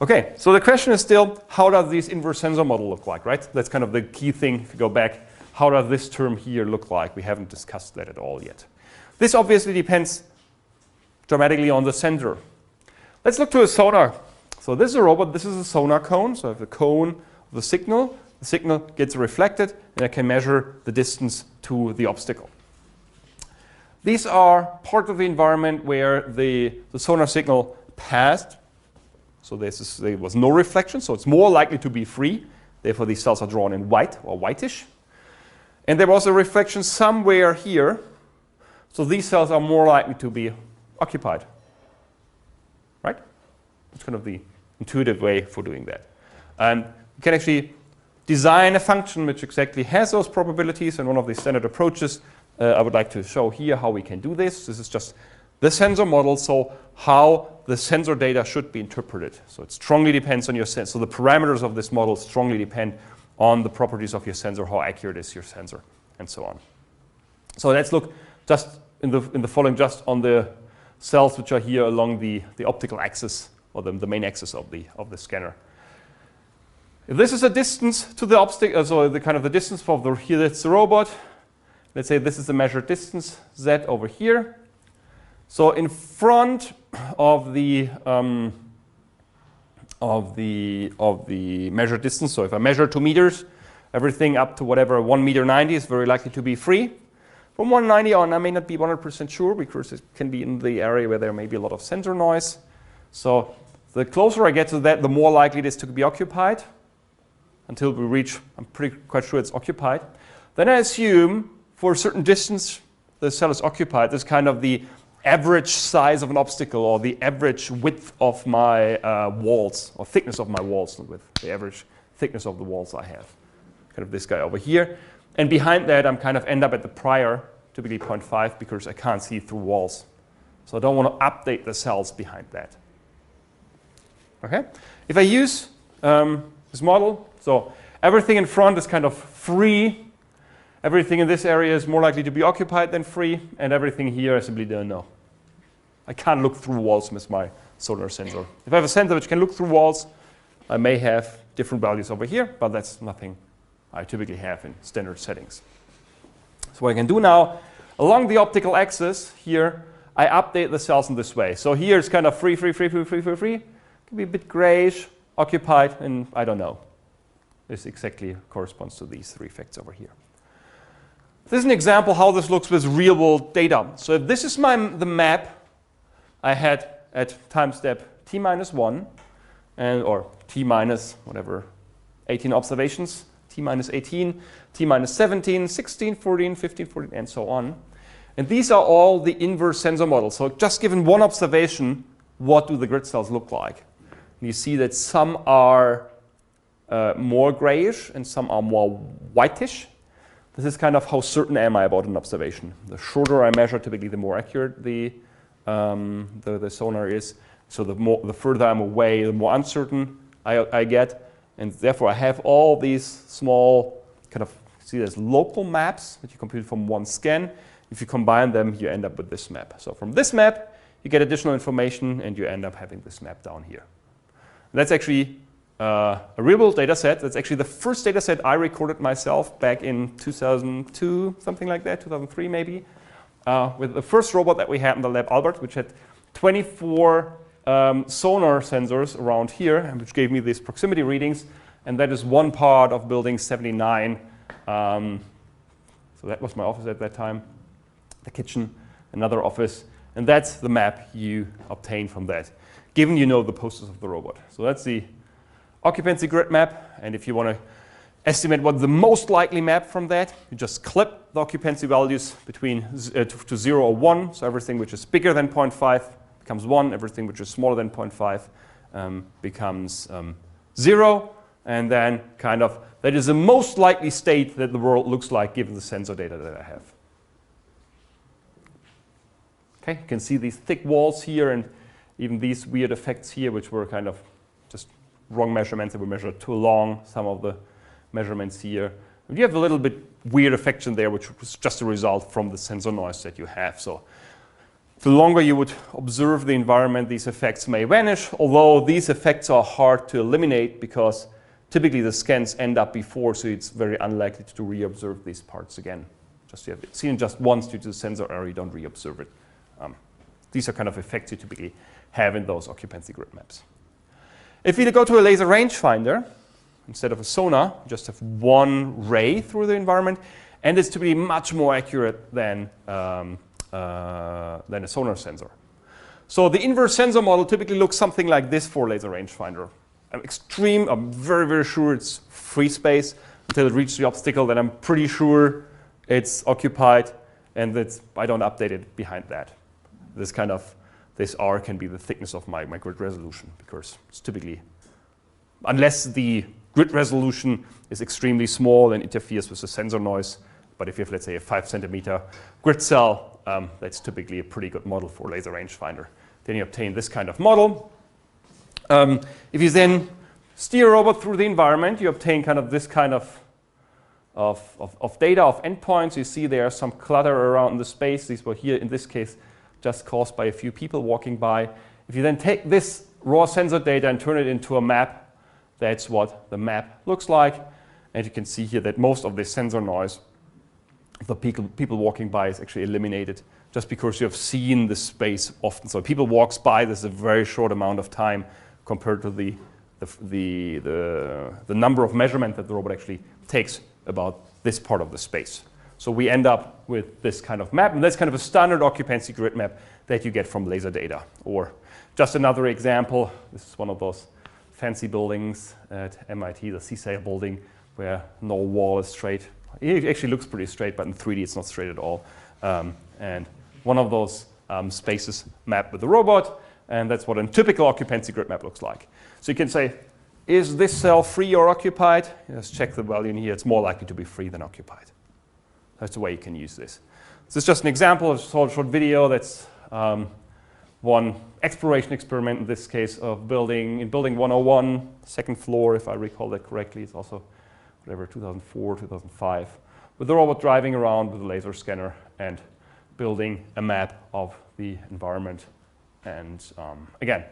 Okay, so the question is still, how does this inverse sensor model look like, right? That's kind of the key thing. If you go back, how does this term here look like? We haven't discussed that at all yet. This obviously depends dramatically on the sensor. Let's look to a sonar. So this is a robot. This is a sonar cone. So I have the cone of the signal. The signal gets reflected, and I can measure the distance to the obstacle. These are part of the environment where the sonar signal passed. So there was no reflection, so it's more likely to be free. Therefore, these cells are drawn in white or whitish. And there was a reflection somewhere here. So these cells are more likely to be occupied. Right? That's kind of the intuitive way for doing that. And you can actually design a function which exactly has those probabilities. And one of the standard approaches I would like to show here how we can do this. This is just the sensor model, so how the sensor data should be interpreted. So it strongly depends on your sensor. So the parameters of this model strongly depend on the properties of your sensor, how accurate is your sensor, and so on. So let's look just in the following just on the cells which are here along the optical axis, or the main axis of the scanner. If this is a distance to the obstacle, so the kind of the distance for here that's the robot. Let's say this is the measured distance z over here. So in front of the measured distance, so if I measure 2 meters, everything up to whatever 1.90 meters is very likely to be free. From 190 on, I may not be 100% sure because it can be in the area where there may be a lot of sensor noise. So the closer I get to that, the more likely it is to be occupied. Until we reach, I'm quite sure it's occupied. Then I assume for a certain distance the cell is occupied. This is kind of the average size of an obstacle, or the average width of my walls, or thickness of my walls, not width, the average thickness of the walls I have. Kind of this guy over here. And behind that, I'm kind of end up at the prior, typically 0.5, because I can't see through walls. So I don't want to update the cells behind that. Okay? If I use this model, so everything in front is kind of free. Everything in this area is more likely to be occupied than free, and everything here I simply don't know. I can't look through walls with my sonar sensor. If I have a sensor which can look through walls, I may have different values over here, but that's nothing I typically have in standard settings. So what I can do now, along the optical axis here, I update the cells in this way. So here it's kind of free. It can be a bit grayish, occupied, and I don't know. This exactly corresponds to these 3 effects over here. This is an example how this looks with real world data. So if this is the map I had at time step t-1, and or t minus whatever 18 observations, t minus 18, t minus 17, 16, 14, 15, 14, and so on. And these are all the inverse sensor models. So just given one observation, what do the grid cells look like? And you see that some are more grayish and some are more whitish. This is kind of how certain am I about an observation. The shorter I measure, typically the more accurate the sonar is. So the further I'm away, the more uncertain I get. And therefore, I have all these small kind of, see there's local maps that you compute from one scan. If you combine them, you end up with this map. So from this map, you get additional information, and you end up having this map down here. And that's actually a real-world data set. That's actually the first data set I recorded myself back in 2002, something like that, 2003 maybe, with the first robot that we had in the lab, Albert, which had 24 sonar sensors around here, which gave me these proximity readings. And that is one part of building 79. So that was my office at that time. The kitchen, another office. And that's the map you obtain from that, given you know the poses of the robot. So that's the occupancy grid map. And if you want to estimate what the most likely map from that, you just clip the occupancy values between to 0 or 1. So everything which is bigger than 0.5 becomes 1. Everything which is smaller than 0.5 becomes 0. And then kind of that is the most likely state that the world looks like given the sensor data that I have. Okay, you can see these thick walls here and even these weird effects here, which were kind of just wrong measurements that were measured too long, some of the measurements here. And you have a little bit weird effects in there, which was just a result from the sensor noise that you have. So the longer you would observe the environment, these effects may vanish, although these effects are hard to eliminate because typically the scans end up before, so it's very unlikely to reobserve these parts again. Just you have seen it just once due to the sensor error, you don't reobserve it. These are kind of effects you typically have in those occupancy grid maps. If you go to a laser rangefinder, instead of a sonar, you just have one ray through the environment, and it's typically much more accurate than a sonar sensor. So the inverse sensor model typically looks something like this for a laser rangefinder. I'm very, very sure it's free space until it reaches the obstacle, then I'm pretty sure it's occupied, and I don't update it behind that. This R can be the thickness of my grid resolution, because it's typically, unless the grid resolution is extremely small and interferes with the sensor noise, but if you have, let's say, a 5 centimeter grid cell, that's typically a pretty good model for a laser rangefinder. Then you obtain this kind of model. If you then steer a robot through the environment, you obtain kind of this kind of data, of endpoints. You see there some clutter around the space. These were here, in this case, just caused by a few people walking by. If you then take this raw sensor data and turn it into a map, that's what the map looks like. And you can see here that most of this sensor noise, the people walking by, is actually eliminated just because you have seen the space often. So people walks by, this is a very short amount of time compared to the number of measurements that the robot actually takes about this part of the space. So we end up with this kind of map, and that's kind of a standard occupancy grid map that you get from laser data. Or just another example, this is one of those fancy buildings at MIT, the CSAIL building, where no wall is straight. It actually looks pretty straight, but in 3D it's not straight at all. And one of those spaces mapped with the robot, and that's what a typical occupancy grid map looks like. So you can say, is this cell free or occupied? Let's check the value in here. It's more likely to be free than occupied. That's the way you can use this. This is just an example of a short video. That's one exploration experiment, in this case, of building 101, second floor, if I recall that correctly. It's also, whatever, 2004, 2005, with the robot driving around with a laser scanner and building a map of the environment. And again,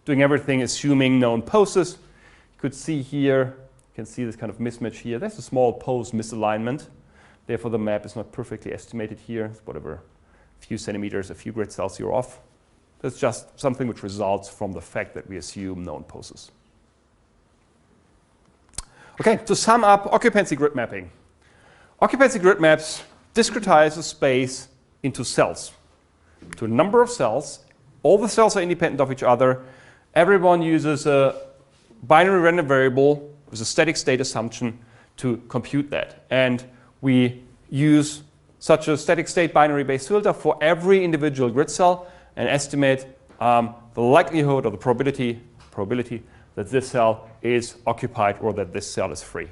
doing everything assuming known poses. You could see here, you can see this kind of mismatch here. There's a small pose misalignment. Therefore, the map is not perfectly estimated here. It's whatever, a few centimeters, a few grid cells you're off. That's just something which results from the fact that we assume known poses. Okay, to sum up occupancy grid mapping. Occupancy grid maps discretize a space into cells, to a number of cells. All the cells are independent of each other. Everyone uses a binary random variable with a static state assumption to compute that. And we use such a static state binary based filter for every individual grid cell and estimate the likelihood or the probability that this cell is occupied or that this cell is free.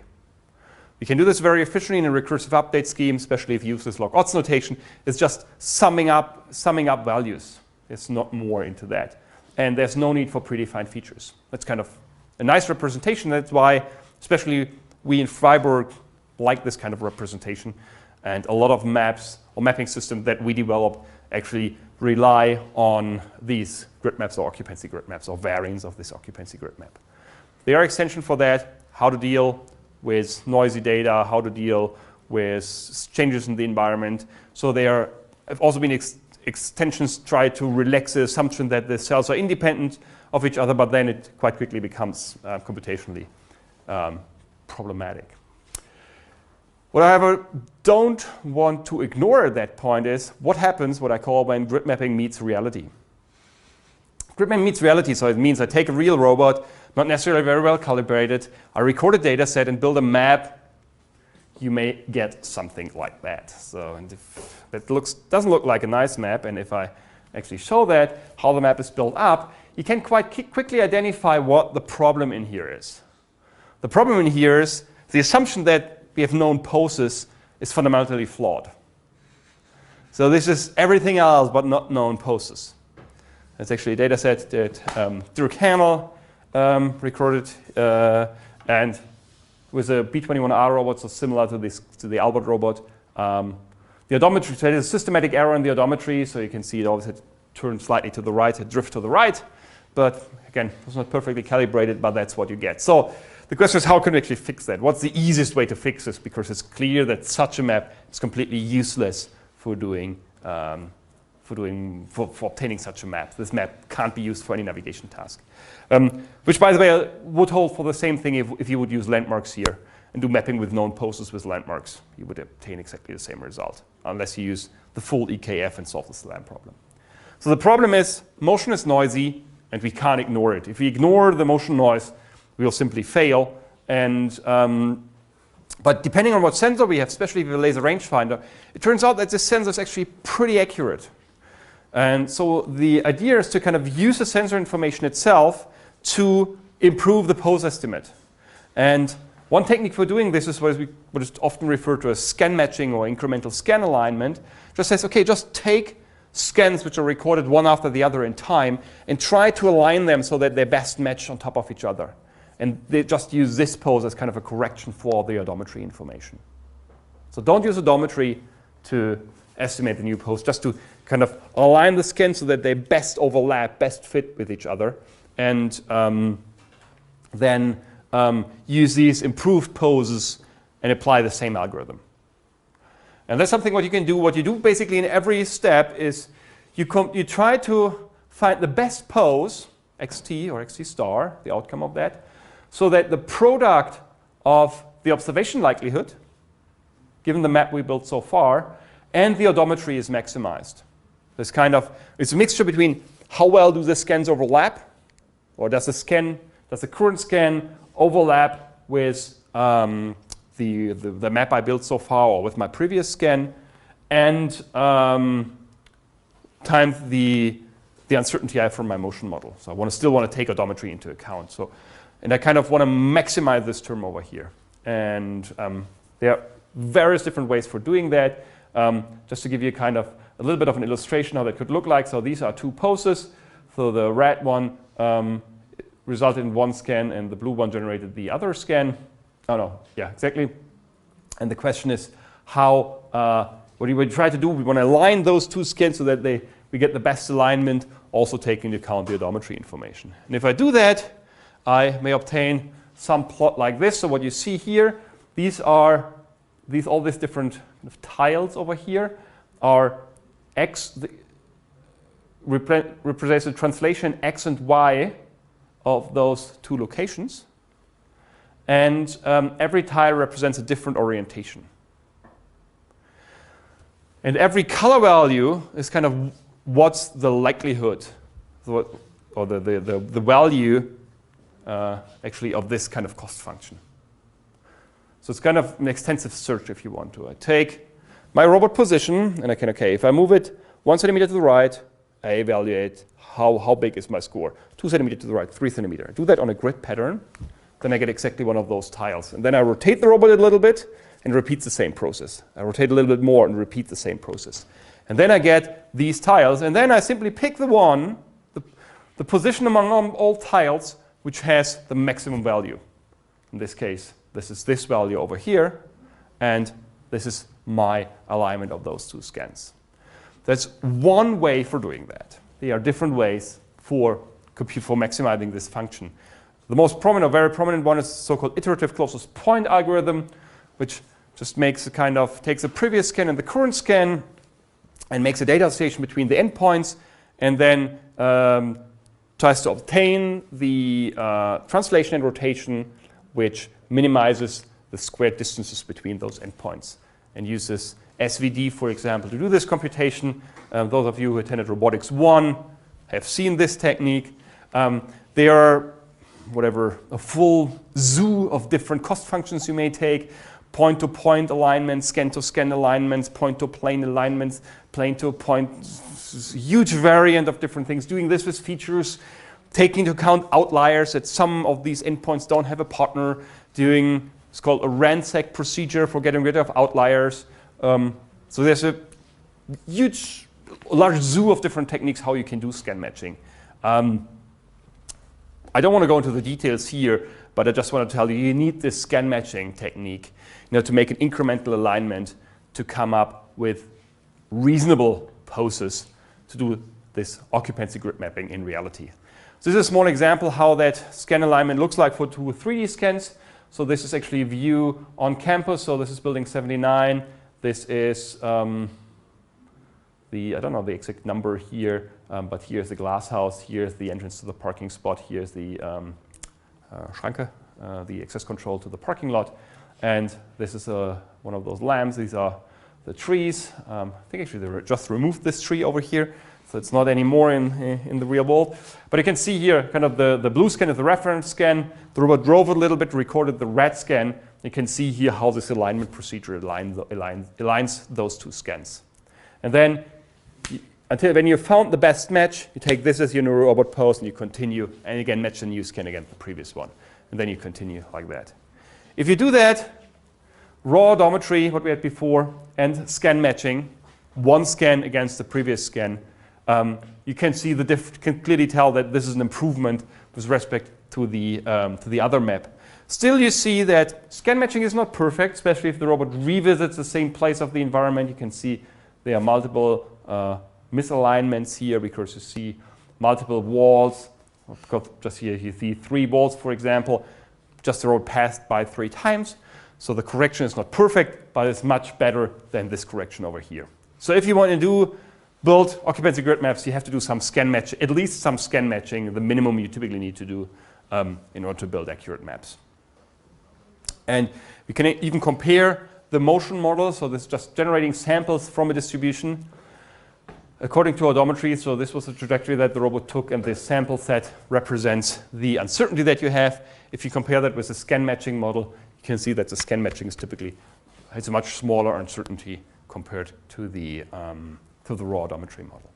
We can do this very efficiently in a recursive update scheme, especially if you use this log odds notation. It's just summing up values. There's not more into that. And there's no need for predefined features. That's kind of a nice representation. That's why, especially we in Freiburg like this kind of representation. And a lot of maps or mapping systems that we develop actually rely on these grid maps or occupancy grid maps or variants of this occupancy grid map. They are extension for that, how to deal with noisy data, how to deal with changes in the environment. So they have also been extensions try to relax the assumption that the cells are independent of each other, but then it quite quickly becomes computationally problematic. What I, however, don't want to ignore at that point is what happens, what I call when grid mapping meets reality. Grid mapping meets reality, so it means I take a real robot, not necessarily very well calibrated, I record a data set and build a map. You may get something like that. So, and if that doesn't look like a nice map, and if I actually show that, how the map is built up, you can quite quickly identify what the problem in here is. The problem in here is the assumption that we have known poses is fundamentally flawed. So this is everything else but not known poses. That's actually a data set that Dirk Hamel recorded, and with a B21R robot, so similar to the Albert robot. The odometry, so there's a systematic error in the odometry, so you can see it always had turned slightly to the right, had drift to the right, but again, it was not perfectly calibrated, but that's what you get. So the question is, how can we actually fix that? What's the easiest way to fix this? Because it's clear that such a map is completely useless for obtaining such a map. This map can't be used for any navigation task. Which, by the way, would hold for the same thing if you would use landmarks here and do mapping with known poses with landmarks. You would obtain exactly the same result, unless you use the full EKF and solve the SLAM problem. So the problem is, motion is noisy, and we can't ignore it. If we ignore the motion noise, we will simply fail. And but depending on what sensor we have, especially with a laser rangefinder, it turns out that this sensor is actually pretty accurate. And so the idea is to kind of use the sensor information itself to improve the pose estimate. And one technique for doing this is what is often referred to as scan matching or incremental scan alignment. Just says, okay, just take scans which are recorded one after the other in time and try to align them so that they best match on top of each other. And they just use this pose as kind of a correction for the odometry information. So don't use odometry to estimate the new pose, just to kind of align the scans so that they best overlap, best fit with each other, and then use these improved poses and apply the same algorithm. And that's something what you can do. What you do basically in every step is you try to find the best pose, xt or xt star, the outcome of that, so that the product of the observation likelihood, given the map we built so far, and the odometry is maximized. It's a mixture between how well do the scans overlap, or does the current scan overlap with the map I built so far or with my previous scan, and times the uncertainty I have from my motion model. So I still want to take odometry into account. And I kind of want to maximize this term over here. And there are various different ways for doing that. Just to give you kind of a little bit of an illustration how that could look like. So these are two poses. So the red one resulted in one scan and the blue one generated the other scan. Oh no, yeah, exactly. And the question is how, what we try to do, we want to align those two scans so that we get the best alignment, also taking into account the odometry information. And if I do that, I may obtain some plot like this. So what you see here, all these different kind of tiles over here are x, represents the translation x and y of those two locations. And every tile represents a different orientation. And every color value is kind of what's the likelihood, or the value actually of this kind of cost function. So it's kind of an extensive search if you want to. I take my robot position and I can, okay, if I move it 1 centimeter to the right, I evaluate how big is my score. 2 centimeters to the right, 3 centimeters. I do that on a grid pattern, then I get exactly one of those tiles. And then I rotate the robot a little bit and repeat the same process. I rotate a little bit more and repeat the same process. And then I get these tiles, and then I simply pick the one, the position among all tiles, which has the maximum value. In this case, this is this value over here, and this is my alignment of those two scans. That's one way for doing that. There are different ways for maximizing this function. The most prominent, or very prominent one is the so-called iterative closest point algorithm, which just makes a kind of, takes a previous scan and the current scan and makes a data association between the endpoints, and then tries to obtain the translation and rotation, which minimizes the squared distances between those endpoints, and uses SVD, for example, to do this computation. Those of you who attended Robotics 1 have seen this technique. There are a full zoo of different cost functions you may take. Point-to-point alignments, scan-to-scan alignments, point-to-plane alignments, plane-to-point, huge variant of different things. Doing this with features, taking into account outliers, that some of these endpoints don't have a partner. Doing, it's called a ransack procedure for getting rid of outliers. So there's a large zoo of different techniques how you can do scan matching. I don't want to go into the details here, but I just want to tell you need this scan matching technique, to make an incremental alignment to come up with reasonable poses to do this occupancy grid mapping in reality. So this is a small example how that scan alignment looks like for 2 3D scans. So this is actually a view on campus. So this is building 79. This is I don't know the exact number here, but here's the glass house. Here's the entrance to the parking spot. Here's the Schranke, the access control to the parking lot. And this is one of those lamps. These are the trees. I think actually they just removed this tree over here, so it's not anymore in the real world. But you can see here kind of the blue scan is the reference scan. The robot drove a little bit, recorded the red scan. You can see here how this alignment procedure aligns those two scans. And then until when you found the best match, you take this as your new robot pose and you continue, and again match the new scan against the previous one. And then you continue like that. If you do that, raw odometry, what we had before, and scan matching, one scan against the previous scan, you can see can clearly tell that this is an improvement with respect to the other map. Still, you see that scan matching is not perfect, especially if the robot revisits the same place of the environment. You can see there are multiple misalignments here because you see multiple walls. Just here you see 3 walls, for example. Just the road passed by 3 times. So the correction is not perfect, but it's much better than this correction over here. So if you want to build occupancy grid maps, you have to do some scan match, at least some scan matching, the minimum you typically need to do in order to build accurate maps. And we can even compare the motion model. So this is just generating samples from a distribution according to odometry. So this was the trajectory that the robot took, and this sample set represents the uncertainty that you have. If you compare that with the scan matching model, you can see that the scan matching is typically has a much smaller uncertainty compared to the raw odometry model.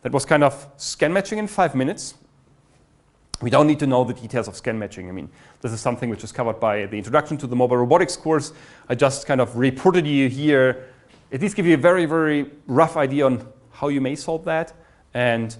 That was kind of scan matching in 5 minutes. We don't need to know the details of scan matching. I mean, this is something which is covered by the Introduction to the Mobile Robotics course. I just kind of reported you here. At least give you a very, very rough idea on how you may solve that, and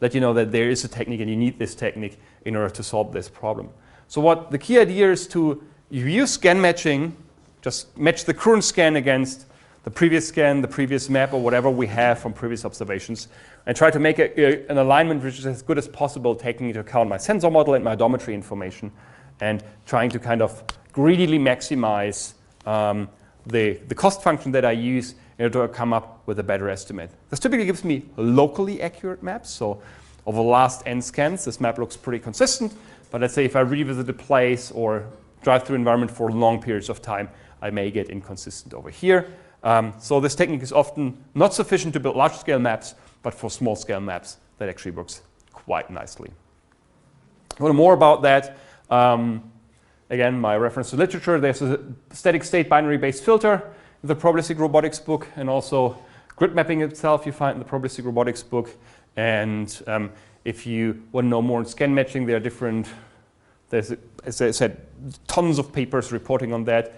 let you know that there is a technique and you need this technique in order to solve this problem. So what the key idea is to use scan matching, just match the current scan against the previous scan, the previous map, or whatever we have from previous observations, and try to make an alignment which is as good as possible, taking into account my sensor model and my odometry information, and trying to kind of greedily maximize the cost function that I use in order to come up with a better estimate. This typically gives me locally accurate maps. So over the last n scans, this map looks pretty consistent. But let's say if I revisit a place or drive through environment for long periods of time, I may get inconsistent over here. So this technique is often not sufficient to build large-scale maps, but for small-scale maps, that actually works quite nicely. want more about that, again, my reference to literature, there's a static state binary-based filter in the probabilistic robotics book, and also grid mapping itself you find in the probabilistic robotics book. And if you want to know more on scan matching, there are different, there's, as I said, tons of papers reporting on that.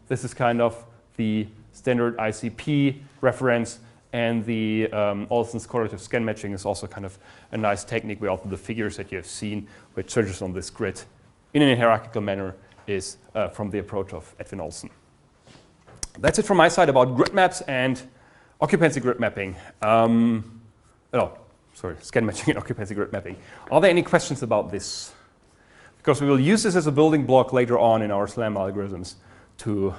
This is kind of the standard ICP reference, and the Olson's correlative scan matching is also kind of a nice technique where also the figures that you have seen, which surges on this grid in an hierarchical manner, is from the approach of Edwin Olson. That's it from my side about grid maps and occupancy grid mapping. Scan matching and occupancy grid mapping. Are there any questions about this? Because we will use this as a building block later on in our SLAM algorithms to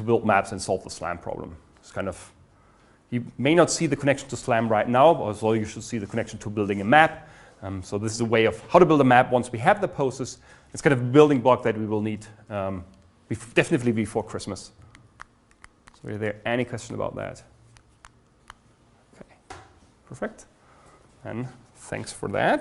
build maps and solve the SLAM problem. It's kind of, you may not see the connection to SLAM right now, but also you should see the connection to building a map. So this is a way of how to build a map once we have the poses. It's kind of a building block that we will need definitely before Christmas. So are there any questions about that? Okay, perfect. And thanks for that.